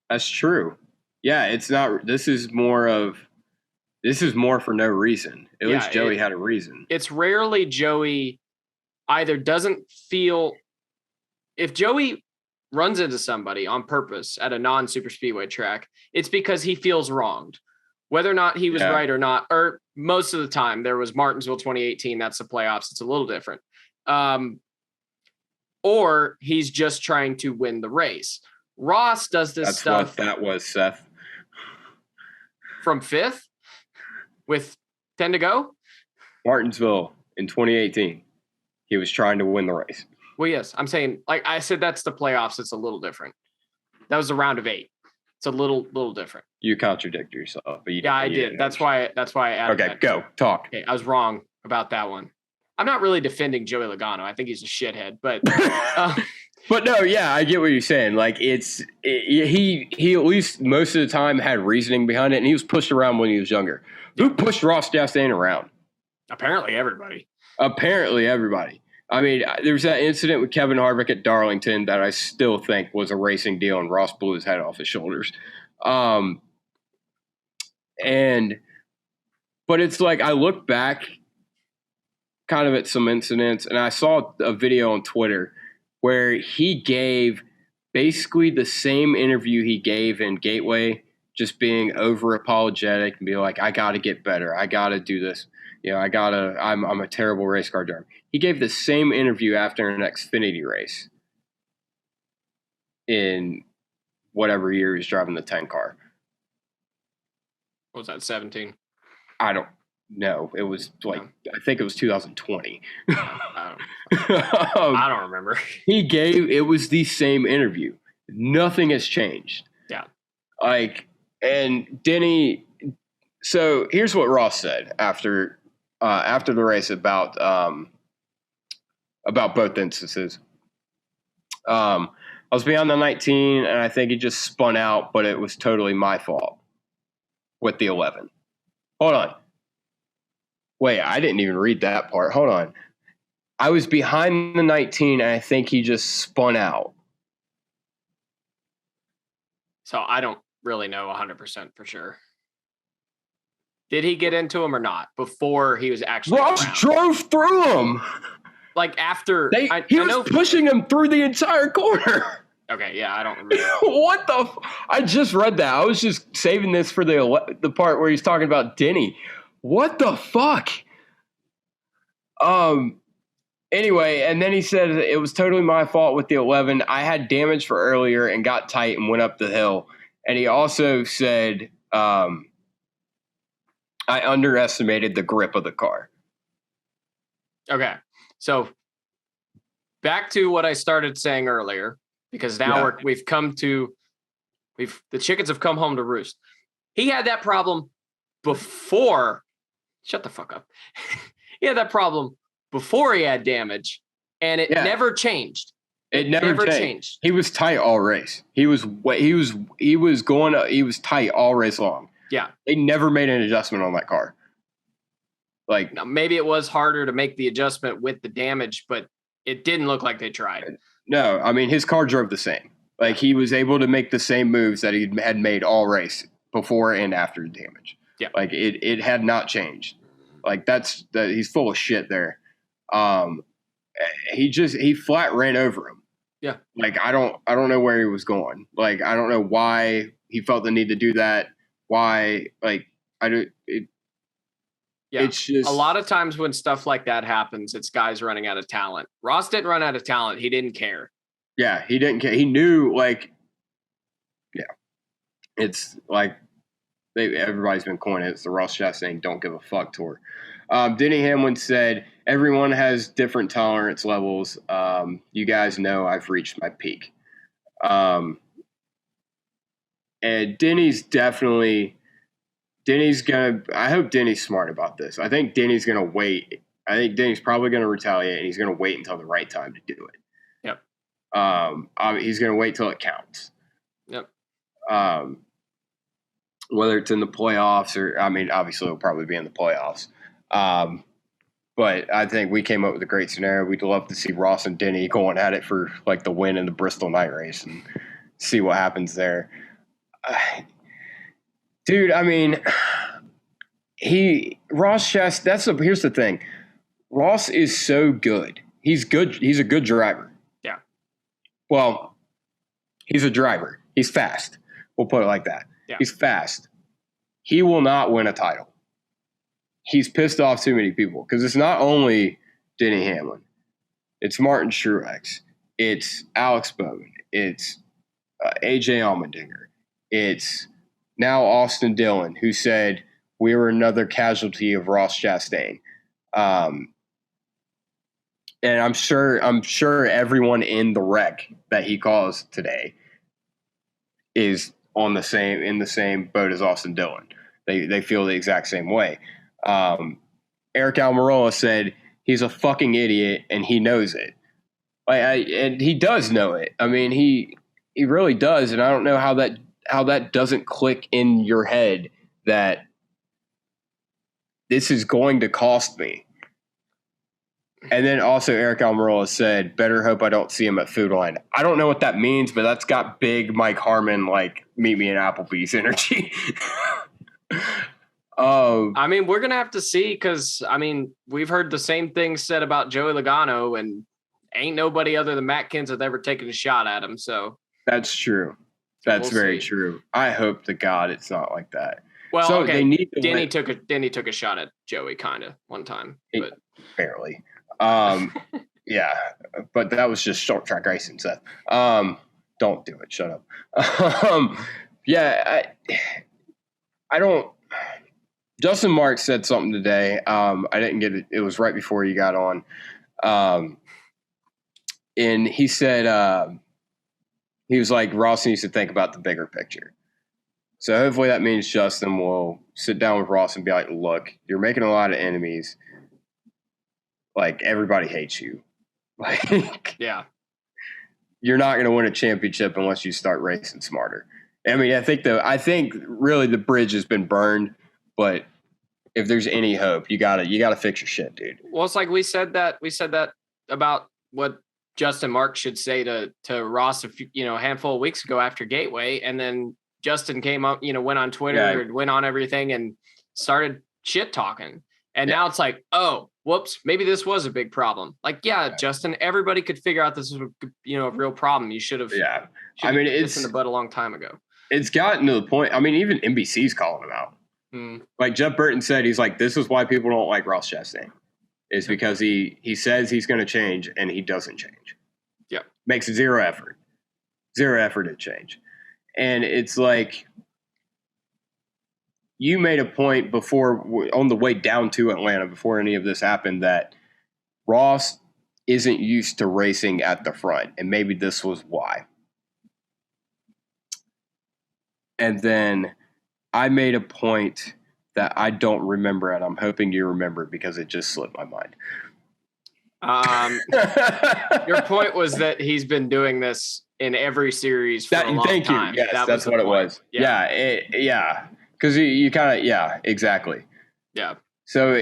That's true. Yeah, it's not. This is more for no reason. At least Joey had a reason. It's rarely Joey either doesn't feel. If Joey runs into somebody on purpose at a non-super speedway track, it's because he feels wronged. Whether or not he was right or not, or most of the time, there was Martinsville 2018. That's the playoffs. It's a little different. Or he's just trying to win the race. Ross does this stuff. That's what that was, Seth. From fifth with 10 to go? Martinsville in 2018. He was trying to win the race. Well, yes. I'm saying, I said, that's the playoffs. It's a little different. That was a round of 8. It's a little different. You contradict yourself. But I did. That's why I added that. Go. Talk. Okay, I was wrong about that one. I'm not really defending Joey Logano. I think he's a shithead, but but no, yeah, I get what you're saying. He at least most of the time had reasoning behind it, and he was pushed around when he was younger. Who pushed Ross Chastain around? Apparently everybody. I mean, there was that incident with Kevin Harvick at Darlington that I still think was a racing deal, and Ross blew his head off his shoulders. But it's I look back kind of at some incidents, and I saw a video on Twitter where he gave basically the same interview he gave in Gateway, just being over apologetic and be like, I got to get better. I got to do this. I'm a terrible race car driver. He gave the same interview after an Xfinity race in whatever year he was driving the 10 car. What was that, 17? I don't know. It was like, I think it was 2020. I don't remember. It was the same interview. Nothing has changed. Yeah. Like, and Denny, so here's what Ross said after the race about both instances. I was beyond the 19, and I think he just spun out, but it was totally my fault with the 11. Hold on. Wait, I didn't even read that part. Hold on. I was behind the 19, and I think he just spun out. So I don't really know 100% for sure. Did he get into him or not before he was actually Ross around? Drove through him. Like after he was pushing him through the entire corner. Okay, yeah, I don't remember. What the? I just read that. I was just saving this for the part where he's talking about Denny. What the fuck? Anyway, and then he said it was totally my fault with the 11. I had damage for earlier and got tight and went up the hill. And he also said I underestimated the grip of the car. Okay, so back to what I started saying earlier, because now the chickens have come home to roost. He had that problem before. Shut the fuck up. He had that problem before he had damage, and it never changed. It never changed. He was tight all race. He was tight all race long. Yeah. They never made an adjustment on that car. Like, now, maybe it was harder to make the adjustment with the damage, but it didn't look like they tried. No, I mean, his car drove the same. Like, he was able to make the same moves that he had made all race before and after the damage. Yeah. Like, it had not changed. Like, he's full of shit there. He flat ran over him. Yeah. Like, I don't know where he was going. Like, I don't know why he felt the need to do that. Why, like, it's just a lot of times when stuff like that happens, it's guys running out of talent. Ross didn't run out of talent. He didn't care. Yeah, he didn't care. He knew, like, it's like everybody's been coining it. It's the Ross Chastain don't give a fuck tour. Denny Hamlin said, everyone has different tolerance levels. You guys know I've reached my peak. And Denny's I hope Denny's smart about this. I think Denny's going to wait. I think Denny's probably going to retaliate, and he's going to wait until the right time to do it. Yep. He's going to wait till it counts. Yep. Whether it's in the playoffs obviously it'll probably be in the playoffs. But I think we came up with a great scenario. We'd love to see Ross and Denny going at it for like the win in the Bristol night race and see what happens there. Dude, I mean, here's the thing. Ross is so good. He's good. He's a good driver. Yeah. Well, he's a driver. He's fast. We'll put it like that. Yeah. He's fast. He will not win a title. He's pissed off too many people because it's not only Denny Hamlin. It's Martin Truex. It's Alex Bowman. It's AJ Allmendinger. It's now Austin Dillon, who said we were another casualty of Ross Chastain. And I'm sure everyone in the wreck that he caused today is in the same boat as Austin Dillon. They feel the exact same way. Eric Almirola said he's a fucking idiot and he knows it. And he does know it. I mean, he really does, and I don't know how that doesn't click in your head that this is going to cost me. And then also Eric Almirola said, better hope I don't see him at Food Line. I don't know what that means, but that's got big Mike Harmon, like, meet me in Applebee's energy. I mean, we're going to have to see because, I mean, we've heard the same thing said about Joey Logano, and ain't nobody other than Matt Kenseth ever taken a shot at him. So that's true. That's very true. I hope to God it's not like that. Well, so okay. They need to Denny took a shot at Joey kind of one time, but barely. Yeah, but that was just short track racing, Seth. Don't do it. Shut up. Yeah, I don't. Justin Marks said something today. I didn't get it. It was right before you got on. And he said, he was like, Ross needs to think about the bigger picture. So hopefully that means Justin will sit down with Ross and be like, look, you're making a lot of enemies. Like, everybody hates you. Like, yeah. You're not going to win a championship unless you start racing smarter. I mean, I think really the bridge has been burned, but if there's any hope, you gotta fix your shit, dude. Well, it's like we said that about what Justin Marks should say to Ross a handful of weeks ago after Gateway, and then Justin came up, went on Twitter and went on everything and started shit talking. And now it's like, oh, whoops, maybe this was a big problem. Like, Justin, everybody could figure out this is a real problem. You should have it's in the butt a long time ago. It's gotten to the point. I mean, even NBC's calling him out. Like Jeff Burton said, he's like, this is why people don't like Ross Chastain. Is because he says he's going to change and he doesn't change. Yeah. Makes zero effort to change. And it's like, you made a point before on the way down to Atlanta before any of this happened that Ross isn't used to racing at the front. And maybe this was why. And then I made a point that I don't remember, and I'm hoping you remember because it just slipped my mind. Your point was that he's been doing this in every series for a long time. Thank you. Yes, that's what it was. Yeah. Because you kind of, exactly. Yeah. So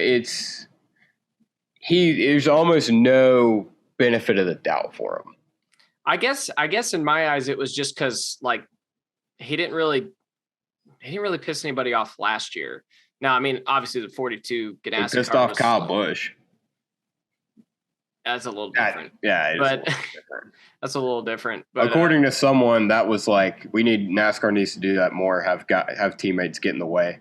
there's almost no benefit of the doubt for him. I guess in my eyes, it was just because, like, he didn't really piss anybody off last year. Now, I mean, obviously the 42 Ganassi pissed off Kyle Busch. That's a little different. But that's a little different. But, according to someone, that was like, NASCAR needs to do that more. Have teammates get in the way.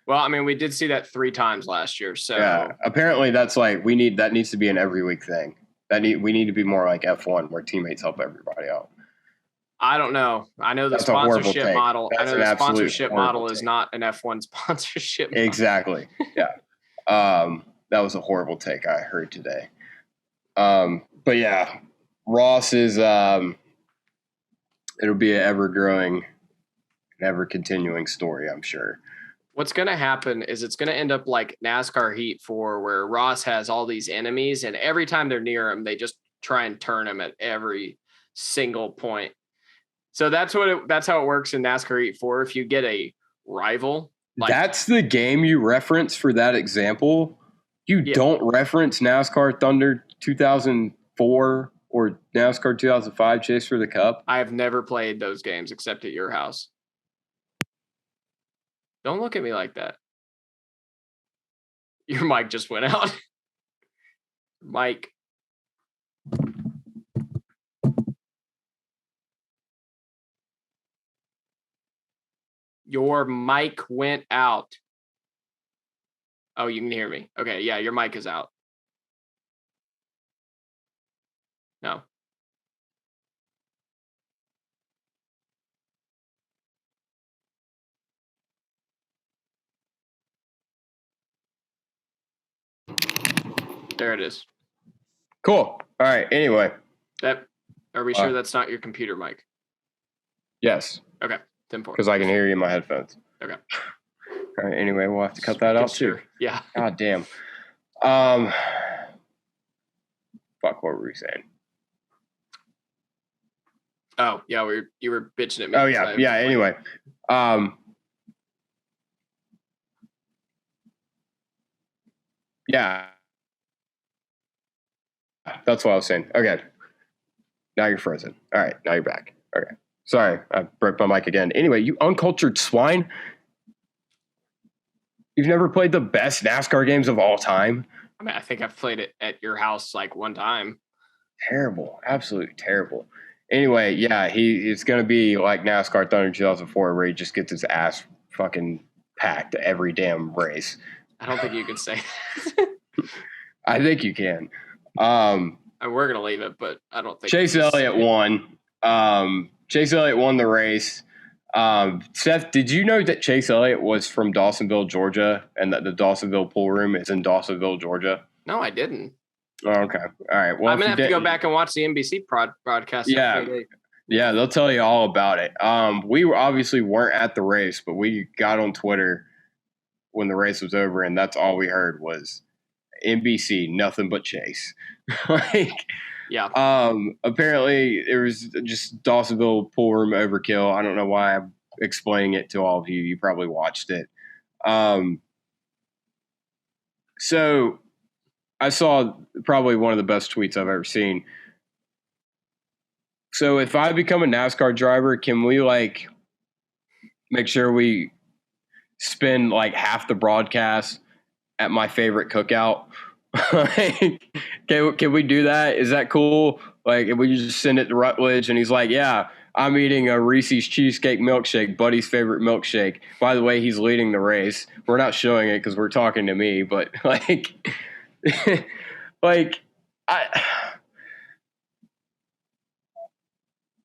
Well, I mean, we did see that 3 times last year. So apparently that's like that needs to be an every week thing. We need to be more like F1 where teammates help everybody out. I don't know. I know the sponsorship model. I know the sponsorship model is not an F1 sponsorship model. Exactly. Yeah. That was a horrible take I heard today. But yeah, Ross is it'll be an ever-growing, ever-continuing story, I'm sure. What's going to happen is it's going to end up like NASCAR Heat 4, where Ross has all these enemies, and every time they're near him, they just try and turn him at every single point. So that's how it works in NASCAR Heat 4. If you get a rival, that's the game you reference for that example. You don't reference NASCAR Thunder 2004 or NASCAR 2005 Chase for the Cup. I have never played those games except at your house. Don't look at me like that. Your mic just went out. Mike. Your mic went out. Oh, you can hear me. Okay, yeah, your mic is out. No. There it is. Cool. All right. Anyway. Are we sure that's not your computer mic? Yes. Okay. 10-4. Because I can hear you in my headphones. Okay. All right. Anyway, we'll have to cut that out too. Yeah. God damn. Fuck, what were we saying? Oh, yeah, you were bitching at me. Oh, yeah. Yeah, anyway. Yeah. That's what I was saying. Okay. Now you're frozen. All right. Now you're back. Okay. Sorry. I broke my mic again. Anyway, you uncultured swine. You've never played the best NASCAR games of all time? I mean, I think I've played it at your house like one time. Terrible. Absolutely terrible. Anyway, yeah, it's going to be like NASCAR Thunder 2004 where he just gets his ass fucking packed every damn race. I don't think you can say I think you can. And we're going to leave it, but I don't think Chase Elliott won. Chase Elliott won the race. Seth, did you know that Chase Elliott was from Dawsonville, Georgia, and that the Dawsonville pool room is in Dawsonville, Georgia? No, I didn't. Oh, okay. All right. Well, I'm going to have to go back and watch the NBC broadcast. Yeah. Yeah, they'll tell you all about it. We obviously weren't at the race, but we got on Twitter when the race was over, and that's all we heard was NBC, nothing but Chase. Apparently it was just Dawsonville pool room overkill. I don't know why I'm explaining it to all of you. You probably watched it. So I saw probably one of the best tweets I've ever seen. So if I become a NASCAR driver, can we make sure we spend half the broadcast at my favorite cookout? Can we do that? Is that cool? If we just send it to Rutledge and he's like, yeah, I'm eating a Reese's cheesecake milkshake, Buddy's favorite milkshake. By the way, he's leading the race. We're not showing it because we're talking to me, but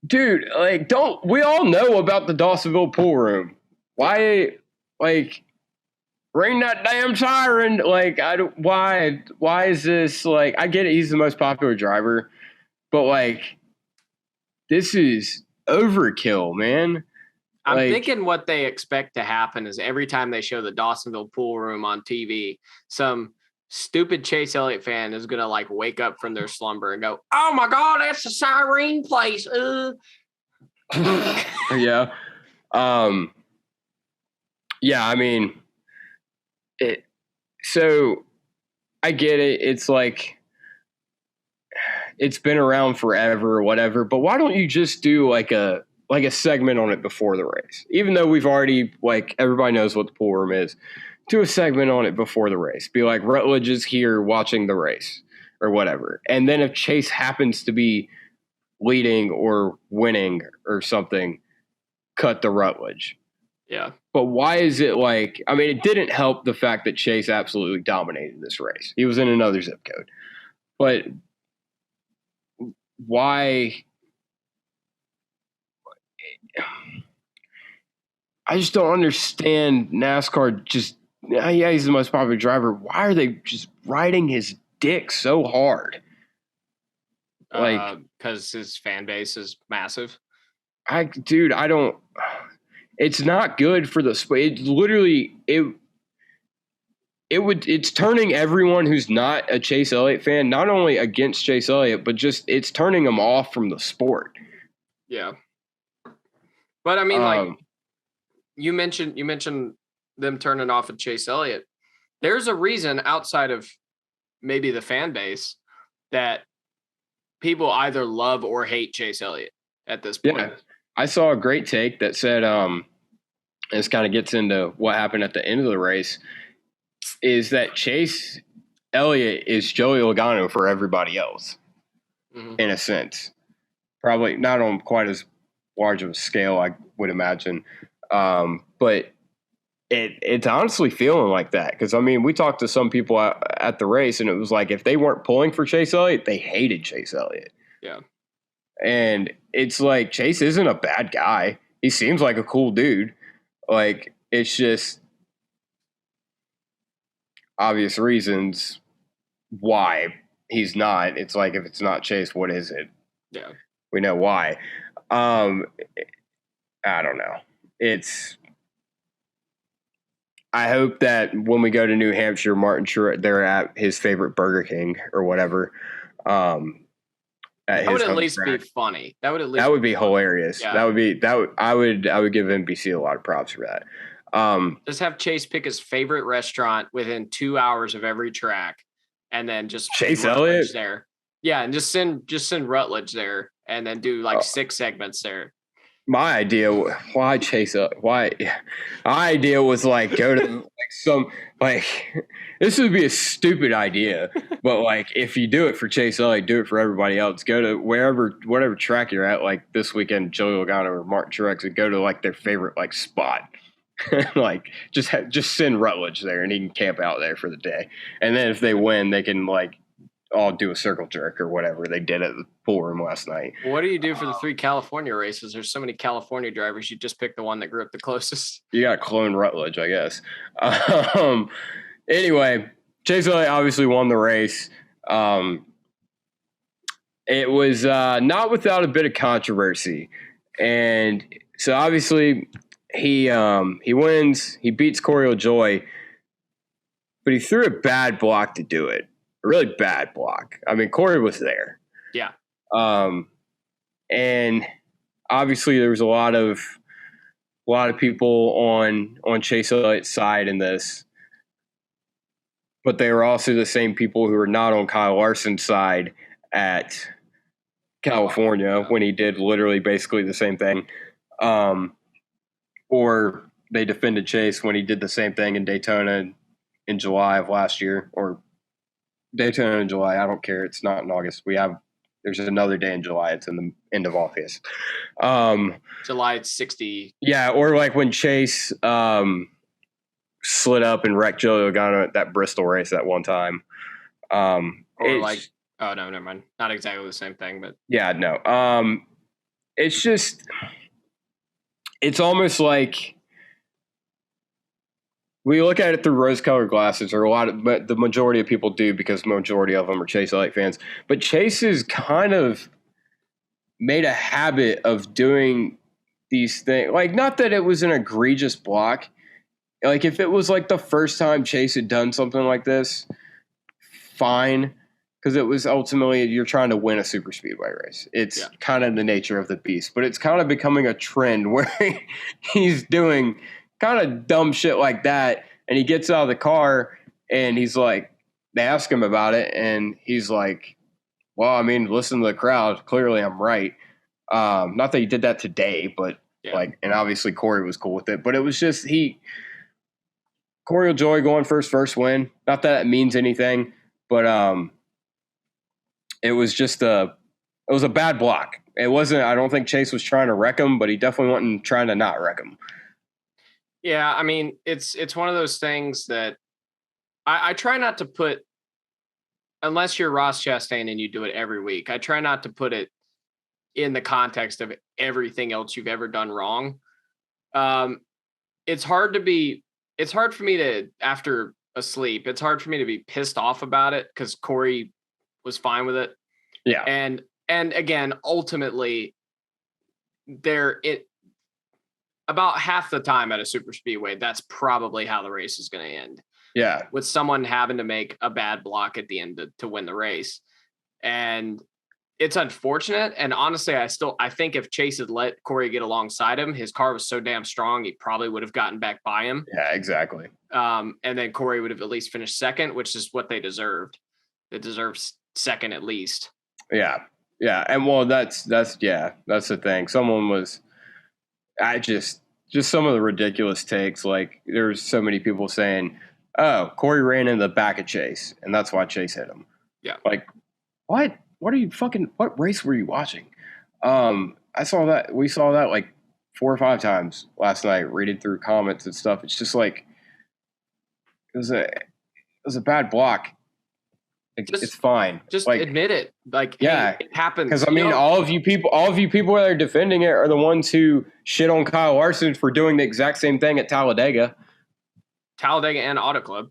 dude, don't we all know about the Dawsonville pool room? Why, ring that damn siren? Why is this I get it, he's the most popular driver, but this is overkill, man. I'm thinking what they expect to happen is every time they show the Dawsonville pool room on TV, some stupid Chase Elliott fan is going to wake up from their slumber and go, oh my God, that's the siren place. Yeah. Yeah. I mean, so I get it. It's it's been around forever or whatever, but why don't you just do a segment on it before the race? Even though we've already, everybody knows what the pool room is, do a segment on it before the race. Be like, Rutledge is here watching the race or whatever. And then if Chase happens to be leading or winning or something, cut the Rutledge. Yeah. But why is it it didn't help the fact that Chase absolutely dominated this race. He was in another zip code. But why? I just don't understand NASCAR yeah, he's the most popular driver. Why are they just riding his dick so hard? Because his fan base is massive. I don't. It's not good for the sport. It literally it's turning everyone who's not a Chase Elliott fan not only against Chase Elliott, but just it's turning them off from the sport. Yeah, but I mean, you mentioned them turning off of Chase Elliott. There's a reason outside of maybe the fan base that people either love or hate Chase Elliott at this point. Yeah. I saw a great take that said, this kind of gets into what happened at the end of the race, is that Chase Elliott is Joey Logano for everybody else, in a sense. Probably not on quite as large of a scale, I would imagine. But it's honestly feeling like that. Because, we talked to some people at the race, and it was if they weren't pulling for Chase Elliott, they hated Chase Elliott. Yeah. And it's Chase isn't a bad guy. He seems like a cool dude. It's just obvious reasons why he's not. It's if it's not Chase, what is it? Yeah. We know why. I don't know. I hope that when we go to New Hampshire, Martin Truex, they're at his favorite Burger King or whatever. That would at least be funny. That would be hilarious. Yeah. I would give NBC a lot of props for that. Just have Chase pick his favorite restaurant within 2 hours of every track, and then just Chase Elliott there. Yeah, and just send Rutledge there, and then do 6 segments there. My idea, why Chase up? Why? My idea was go to some this would be a stupid idea, but if you do it for Chase Elliott, do it for everybody else. Go to whatever track you're at, this weekend, Joey Logano or Martin Truex, and go to their favorite spot. Just send Rutledge there, and he can camp out there for the day. And then if they win, they can all do a circle jerk or whatever they did at the pool room last night. What do you do for the 3 California races? There's so many California drivers. You just pick the one that grew up the closest. You got to clone Rutledge, I guess. Anyway, Chase Elliott obviously won the race. It was not without a bit of controversy. And so obviously he wins. He beats Corey LaJoie, but he threw a bad block to do it. A really bad block. I mean, Corey was there. Yeah. And obviously there was a lot of people on Chase Elliott's side in this, but they were also the same people who were not on Kyle Larson's side at California when he did literally basically the same thing. Or they defended Chase when he did the same thing in Daytona in July of last year, or Daytona in July. I don't care. It's not in August. There's another day in July. It's in the end of August. July 60. Yeah, or like when Chase slid up and wrecked Joey Logano at that Bristol race that one time. Oh, no, never mind. Not exactly the same thing, but yeah, no. It's almost like we look at it through rose-colored glasses, or but the majority of people do, because the majority of them are Chase Elliott fans. But Chase has kind of made a habit of doing these things. Like, not that it was an egregious block. Like, if it was like the first time Chase had done something like this, fine, because it was ultimately you're trying to win a super speedway race. It's kind of the nature of the beast, but it's kind of becoming a trend where he's doing kind of dumb shit like that, and he gets out of the car and he's like, they ask him about it, and he's like, well, I mean, listen to the crowd. Clearly I'm right. Not that he did that today, but and obviously Corey was cool with it, but it was just Corey LaJoie going first win. Not that it means anything, but it was just it was a bad block. It wasn't, I don't think Chase was trying to wreck him, but he definitely wasn't trying to not wreck him. Yeah, I mean, it's one of those things that I try not to put, unless you're Ross Chastain and you do it every week, I try not to put it in the context of everything else you've ever done wrong. It's hard for me to, after a sleep, it's hard for me to be pissed off about it because Corey was fine with it. Yeah. And again, ultimately, about half the time at a super speedway, that's probably how the race is going to end. Yeah. With someone having to make a bad block at the end to win the race. And it's unfortunate. And honestly, I think if Chase had let Corey get alongside him, his car was so damn strong, he probably would have gotten back by him. Yeah, exactly. And then Corey would have at least finished second, which is what they deserved. They deserved second at least. Yeah. Yeah. And well, that's the thing. Someone was, just some of the ridiculous takes. Like, there's so many people saying, oh, Corey ran in the back of Chase, and that's why Chase hit him. Yeah. Like, what? What race were you watching? We saw that like 4 or 5 times last night, reading through comments and stuff. It's just like, it was a bad block. It's fine. Just like, admit it. Like, yeah, hey, it happens. Because I mean, all of you people that are defending it are the ones who shit on Kyle Larson for doing the exact same thing at Talladega and Auto Club.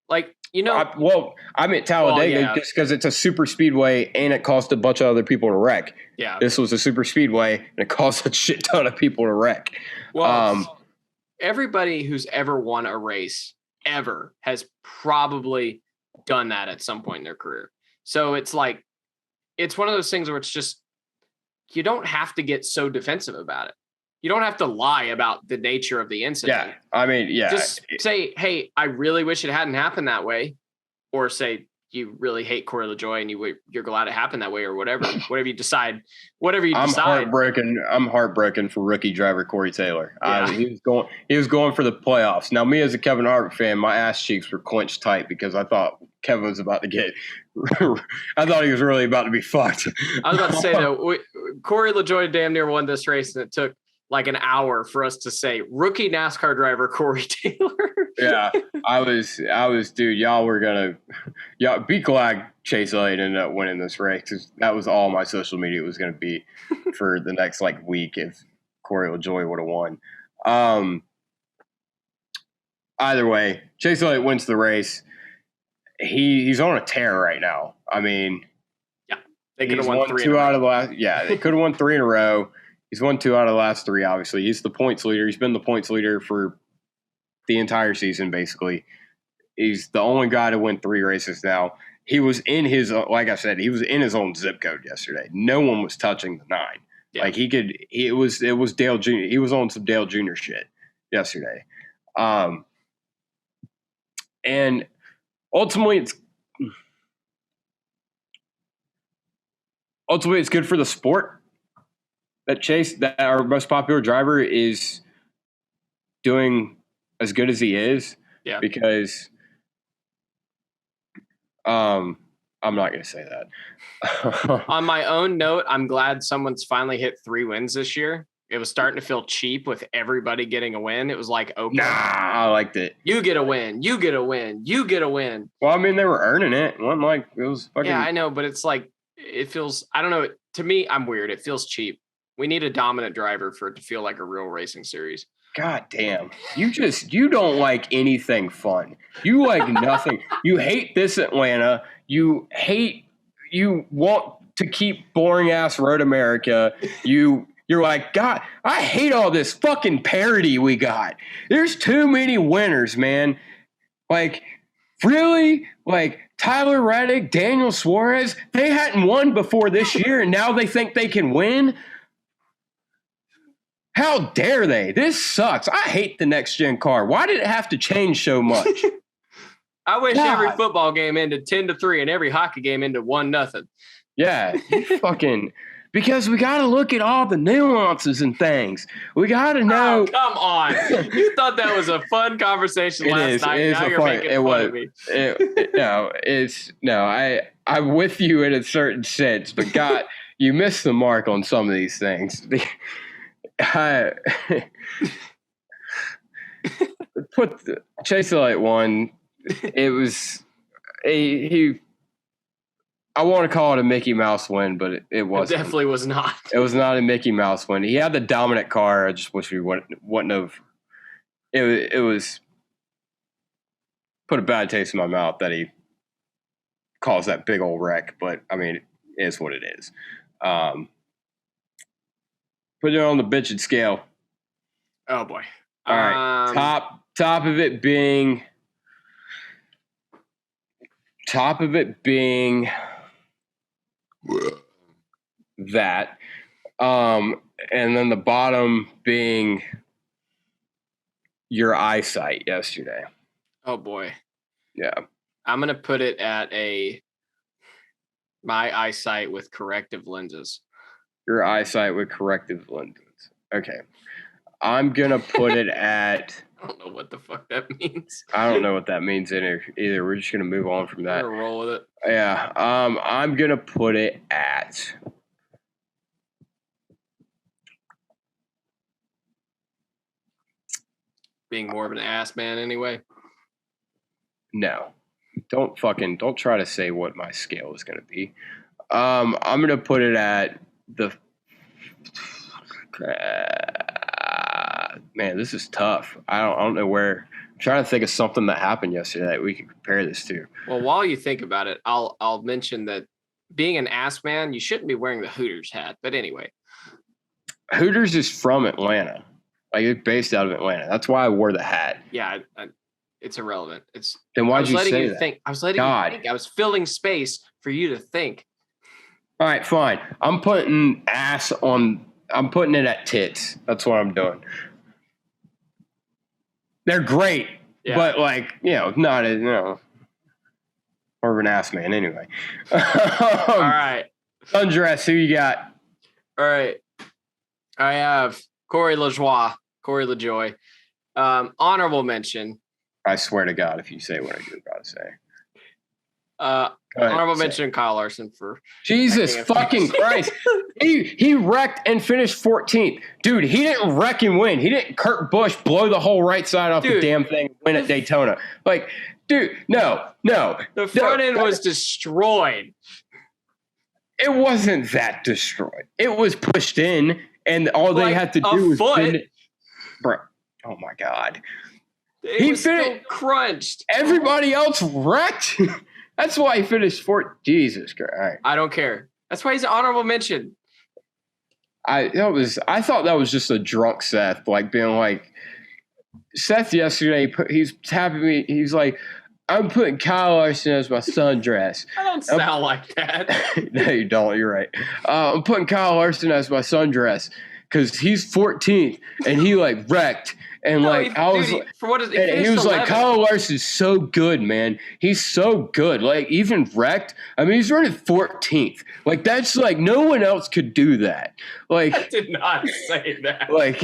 Like, I'm at Talladega just because it's a super speedway and it caused a bunch of other people to wreck. Yeah, this was a super speedway and it caused a shit ton of people to wreck. Well, everybody who's ever won a race ever has probably done that at some point in their career. So it's like, it's one of those things where it's just, you don't have to get so defensive about it. You don't have to lie about the nature of the incident. Yeah. I mean, yeah. Just say, hey, I really wish it hadn't happened that way. Or say, you really hate Corey LaJoie and you're glad it happened that way, or whatever you decide. I'm heartbroken for rookie driver Corey Taylor. Yeah. He was going for the playoffs. Now, me as a Kevin Harvick fan, my ass cheeks were clenched tight because I thought Kevin was about to get I thought he was really about to be fucked. I was about to say, though, Corey LaJoie damn near won this race, and it took like an hour for us to say rookie NASCAR driver Corey Taylor. Yeah, I was, dude. Y'all be glad Chase Elliott ended up winning this race because that was all my social media was gonna be for the next week if Corey LaJoie would have won. Either way, Chase Elliott wins the race. He's on a tear right now. I mean, yeah, they could have won 2 out of the last. Yeah, they could have won 3 in a row. He's won 2 out of the last 3. Obviously, he's the points leader. He's been the points leader for the entire season, basically. He's the only guy to win 3 races now. He was in his, like I said, he was in his own zip code yesterday. No one was touching the 9. Yeah. It was Dale Jr. He was on some Dale Jr. shit yesterday. And ultimately it's good for the sport that our most popular driver is doing as good as he is. Yeah. Because I'm not going to say that. On my own note, I'm glad someone's finally hit 3 wins this year. It was starting to feel cheap with everybody getting a win. It was like, okay, nah, I liked it. You get a win. You get a win. You get a win. Well, I mean, they were earning it. It wasn't like it was fucking. Yeah, I know, but it's like it feels. I don't know. To me, I'm weird. It feels cheap. We need a dominant driver for it to feel like a real racing series. God damn. You don't like anything fun. You like nothing. You hate this Atlanta. You want to keep boring ass Road America. You're like, God, I hate all this fucking parody we got. There's too many winners, man. Like, really? Like, Tyler Reddick, Daniel Suarez, they hadn't won before this year, and now they think they can win? How dare they? This sucks. I hate the next-gen car. Why did it have to change so much? I wish every football game ended 10-3 and every hockey game ended 1-0. Yeah, you fucking... Because we got to look at all the nuances and things. We got to know. Oh, come on. You thought that was a fun conversation last night. Now you're making fun of me. I'm with you in a certain sense, but God, you missed the mark on some of these things. Chase Elliott won. It was I want to call it a Mickey Mouse win, but it wasn't. It definitely was not. It was not a Mickey Mouse win. He had the dominant car. I just wish we wouldn't have. It was put a bad taste in my mouth that he caused that big old wreck. But I mean, it is what it is. Put it on the bitchin' scale. Oh boy! All right, top of it being that, and then the bottom being your eyesight yesterday. Oh boy. Yeah. I'm going to put it at my eyesight with corrective lenses. Your eyesight with corrective lenses. Okay. I'm going to put it at... I don't know what the fuck that means. I don't know what that means either. We're just going to move on from that. I'm going to roll with it. Yeah. I'm going to put it at... being more of an ass man anyway. No. Don't try to say what my scale is going to be. I'm going to put it at the... man, this is tough. I don't know where. I'm trying to think of something that happened yesterday that we could compare this to. Well, while you think about it, I'll mention that being an ass man, you shouldn't be wearing the Hooters hat. But anyway. Hooters is from Atlanta. Like, it's based out of Atlanta. That's why I wore the hat. Yeah, it's irrelevant. Then why'd you say that? I was letting you think. I was filling space for you to think. All right, fine. I'm putting it at tits. That's what I'm doing. They're great, but not as more of an ass man anyway. All right. Undress, who you got? All right. I have Corey LaJoie. Honorable mention. I swear to God, if you say what you're about to say. Honorable mention Kyle Larson for Jesus fucking Christ. He wrecked and finished 14th. Dude, he didn't wreck and win. He didn't Kurt Busch blow the whole right side off the damn thing and win at Daytona. Like, dude, no. The front end was destroyed. It wasn't that destroyed. It was pushed in, and all they had to do was bend it. Bro, oh my God. He was still crunched. Everybody else wrecked. That's why he finished fourth. Jesus Christ. Right. I don't care. That's why he's an honorable mention. I thought that was just a drunk Seth, like being like, Seth yesterday, he's tapping me. He's like, I'm putting Kyle Larson as my sundress. I don't sound like that. No, you don't. You're right. I'm putting Kyle Larson as my sundress because he's 14th and he like wrecked. And he was like, Kyle Larson's so good, man. He's so good. Like, even wrecked. I mean, he's running 14th. Like, that's like no one else could do that. Like, I did not say that. Like,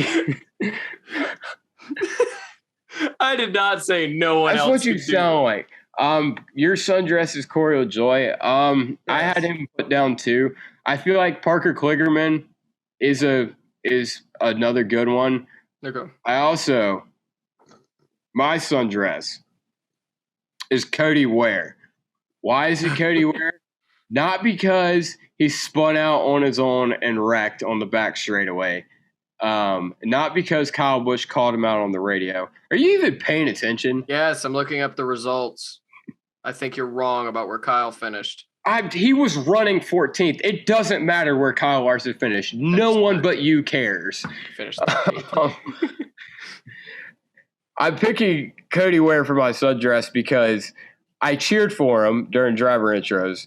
I did not say no one else. That's what you sound like. Your sundress is Corey LaJoy. Yes. I had him put down too. I feel like Parker Kligerman is another good one. Okay. My sundress is Cody Ware. Why is it Cody Ware? Not because he spun out on his own and wrecked on the back straightaway. Not because Kyle Busch called him out on the radio. Are you even paying attention? Yes, I'm looking up the results. I think you're wrong about where Kyle finished. He was running 14th. It doesn't matter where Kyle Larson finished. No one but you cares. Finished. I'm picking Cody Ware for my sundress because I cheered for him during driver intros.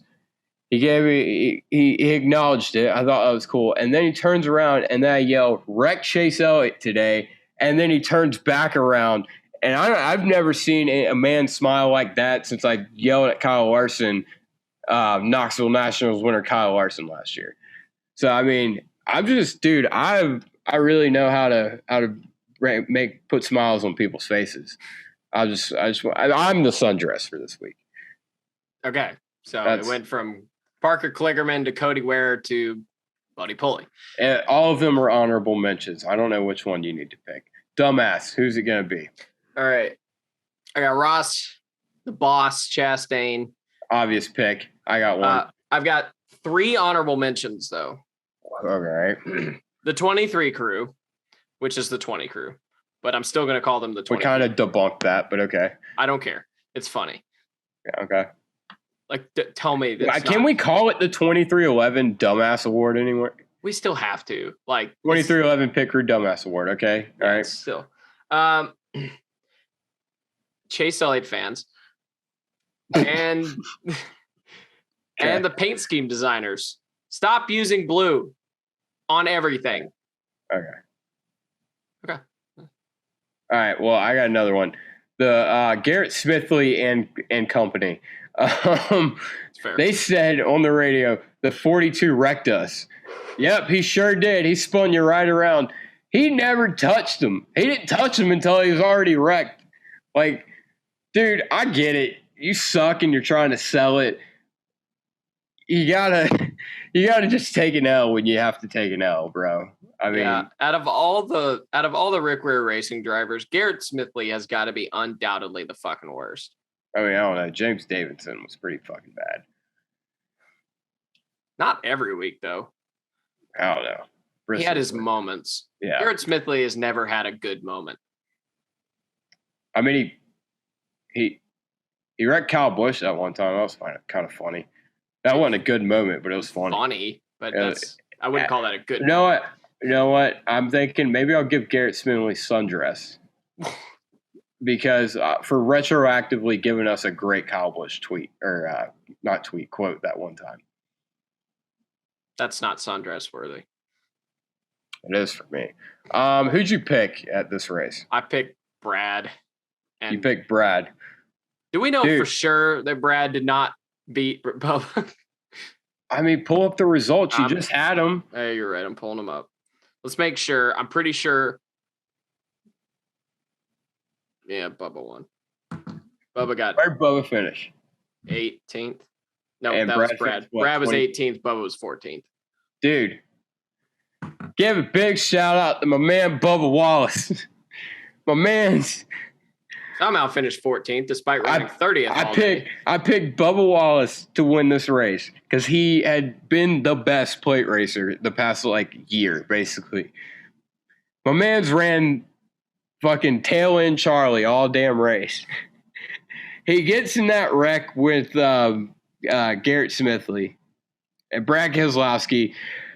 He acknowledged it. I thought that was cool. And then he turns around and then I yell, wreck Chase Elliott today. And then he turns back around. And I've never seen a man smile like that since I yelled at Kyle Larson, Knoxville Nationals winner Kyle Larson last year. So, I mean, I'm just, dude, I really know how to put smiles on people's faces. I'm the sundress for this week. Okay. So it went from Parker Kligerman to Cody Ware to Buddy Pulley. And all of them are honorable mentions. I don't know which one you need to pick. Dumbass, who's it going to be? All right. I got Ross, the boss, Chastain. Obvious pick. I got one. I've got 3 honorable mentions, though. All right. The 23 crew, which is the 20 crew. But I'm still going to call them the 20. We kind of debunked that, but okay. I don't care. It's funny. Yeah, okay. Like, tell me. Can we call it the 2311 Dumbass Award anymore? We still have to. Like 2311 Pit Crew Dumbass Award, okay? All right. Still. Chase Elliott fans. And and the paint scheme designers. Stop using blue on everything. Okay. All right. Well, I got another one. The Garrett Smithley and company. They said on the radio the 42 wrecked us. Yep, he sure did. He spun you right around. He never touched him. He didn't touch him until he was already wrecked. Like, dude, I get it. You suck and you're trying to sell it. You gotta just take an L when you have to take an L, bro. I mean, yeah, out of all the Rick Ware racing drivers, Garrett Smithley has got to be undoubtedly the fucking worst. I mean, I don't know. James Davidson was pretty fucking bad. Not every week, though. I don't know. He had his moments. Yeah. Garrett Smithley has never had a good moment. I mean, he wrecked Kyle Busch that one time. That was kind of funny. That wasn't a good moment, but it was funny. Funny, but I wouldn't call that a good moment. You know what? I'm thinking maybe I'll give Garrett Smithley sundress. Because for retroactively giving us a great Kyle Busch quote that one time. That's not sundress worthy. It is for me. Who'd you pick at this race? I picked Brad. You picked Brad. Do we know for sure that Brad did not beat Bubba? I mean, pull up the results. You just had them. Hey, you're right. I'm pulling them up. Let's make sure. I'm pretty sure. Yeah, Bubba won. Bubba got. Where'd Bubba finish? 18th. No, and that was Brad. Brad was 18th. Bubba was 14th. Dude, give a big shout out to my man Bubba Wallace. My man's somehow finished 14th despite running 30th. I picked Bubba Wallace to win this race because he had been the best plate racer the past year, basically. My man's ran fucking tail end Charlie all damn race. He gets in that wreck with Garrett Smithley and Brad Keselowski.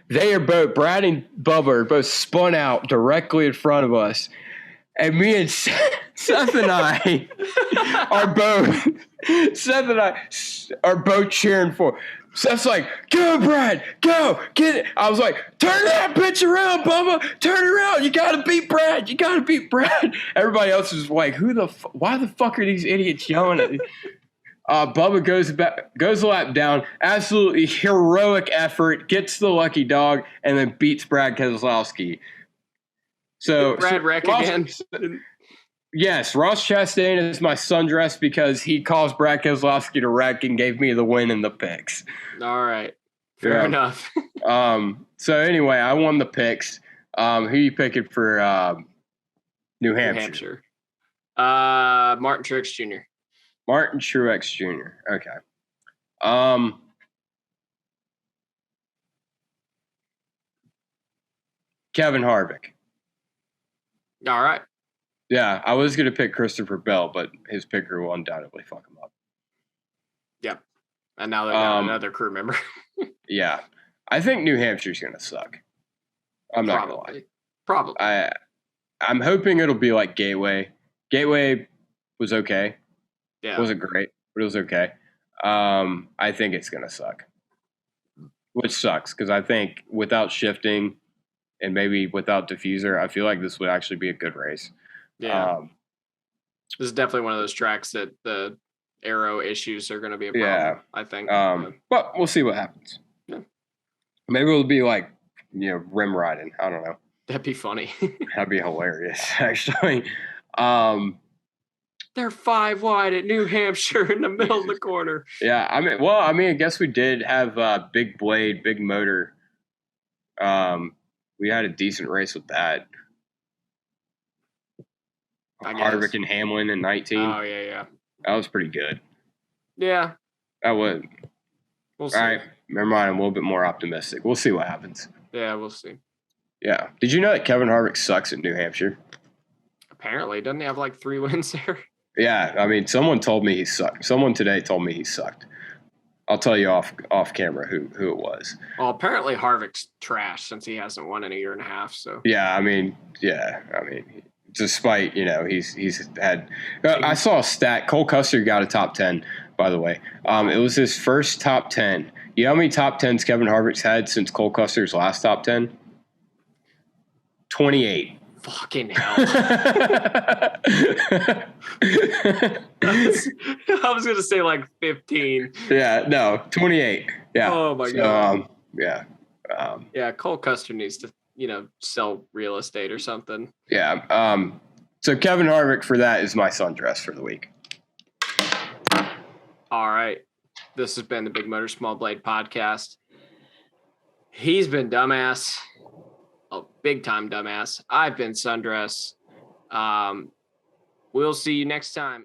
Brad and Bubba are both spun out directly in front of us. And me and Seth and I are both cheering for. Seth's like, go, Brad, go, get it. I was like, turn that bitch around, Bubba, turn it around. You got to beat Brad. You got to beat Brad. Everybody else is like, why the fuck are these idiots yelling at me? Bubba goes a lap down, absolutely heroic effort, gets the lucky dog, and then beats Brad Keselowski. So Brad wreck again. Yes, Ross Chastain is my sundress because he caused Brad Keselowski to wreck and gave me the win in the picks. All right. Fair enough. So anyway, I won the picks. Who you picking for New Hampshire? Martin Truex Jr. Martin Truex Jr. Okay. Kevin Harvick. All right. Yeah, I was going to pick Christopher Bell, but his picker will undoubtedly fuck him up. Yep. And now they got another crew member. Yeah. I think New Hampshire's going to suck. I'm not going to lie. Probably. I'm hoping it'll be like Gateway. Gateway was okay. Yeah. It wasn't great, but it was okay. I think it's going to suck. Which sucks, because I think without shifting and maybe without diffuser, I feel like this would actually be a good race. Yeah. This is definitely one of those tracks that the aero issues are going to be a problem, I think. But we'll see what happens. Yeah. Maybe it'll be like, rim riding. I don't know. That'd be funny. That'd be hilarious, actually. They're 5 wide at New Hampshire in the middle of the corner. Yeah, I guess we did have Big Blade, Big Motor. We had a decent race with that. Harvick and Hamlin in 19. Oh, yeah. That was pretty good. Yeah. That was. We'll see. All right, never mind. I'm a little bit more optimistic. We'll see what happens. Yeah, we'll see. Yeah. Did you know that Kevin Harvick sucks at New Hampshire? Apparently. Doesn't he have 3 wins there? Yeah. I mean, someone told me he sucked. Someone today told me he sucked. I'll tell you off camera who it was. Well, apparently Harvick's trash since he hasn't won in a year and a half. So. Yeah. I mean, despite, he's had I saw a stat. Cole Custer got a top 10, by the way. It was his first top 10. You know how many top 10s Kevin Harvick's had since Cole Custer's last top 10? 28. Fucking hell. I was going to say 15. Yeah, no, 28. Yeah. Oh, my God. Yeah. Yeah, Cole Custer needs to sell real estate or something. Yeah. So Kevin Harvick for that is my sundress for the week. All right. This has been the Big Motor Small Blade podcast. He's been dumbass. A big time dumbass. I've been sundress. We'll see you next time.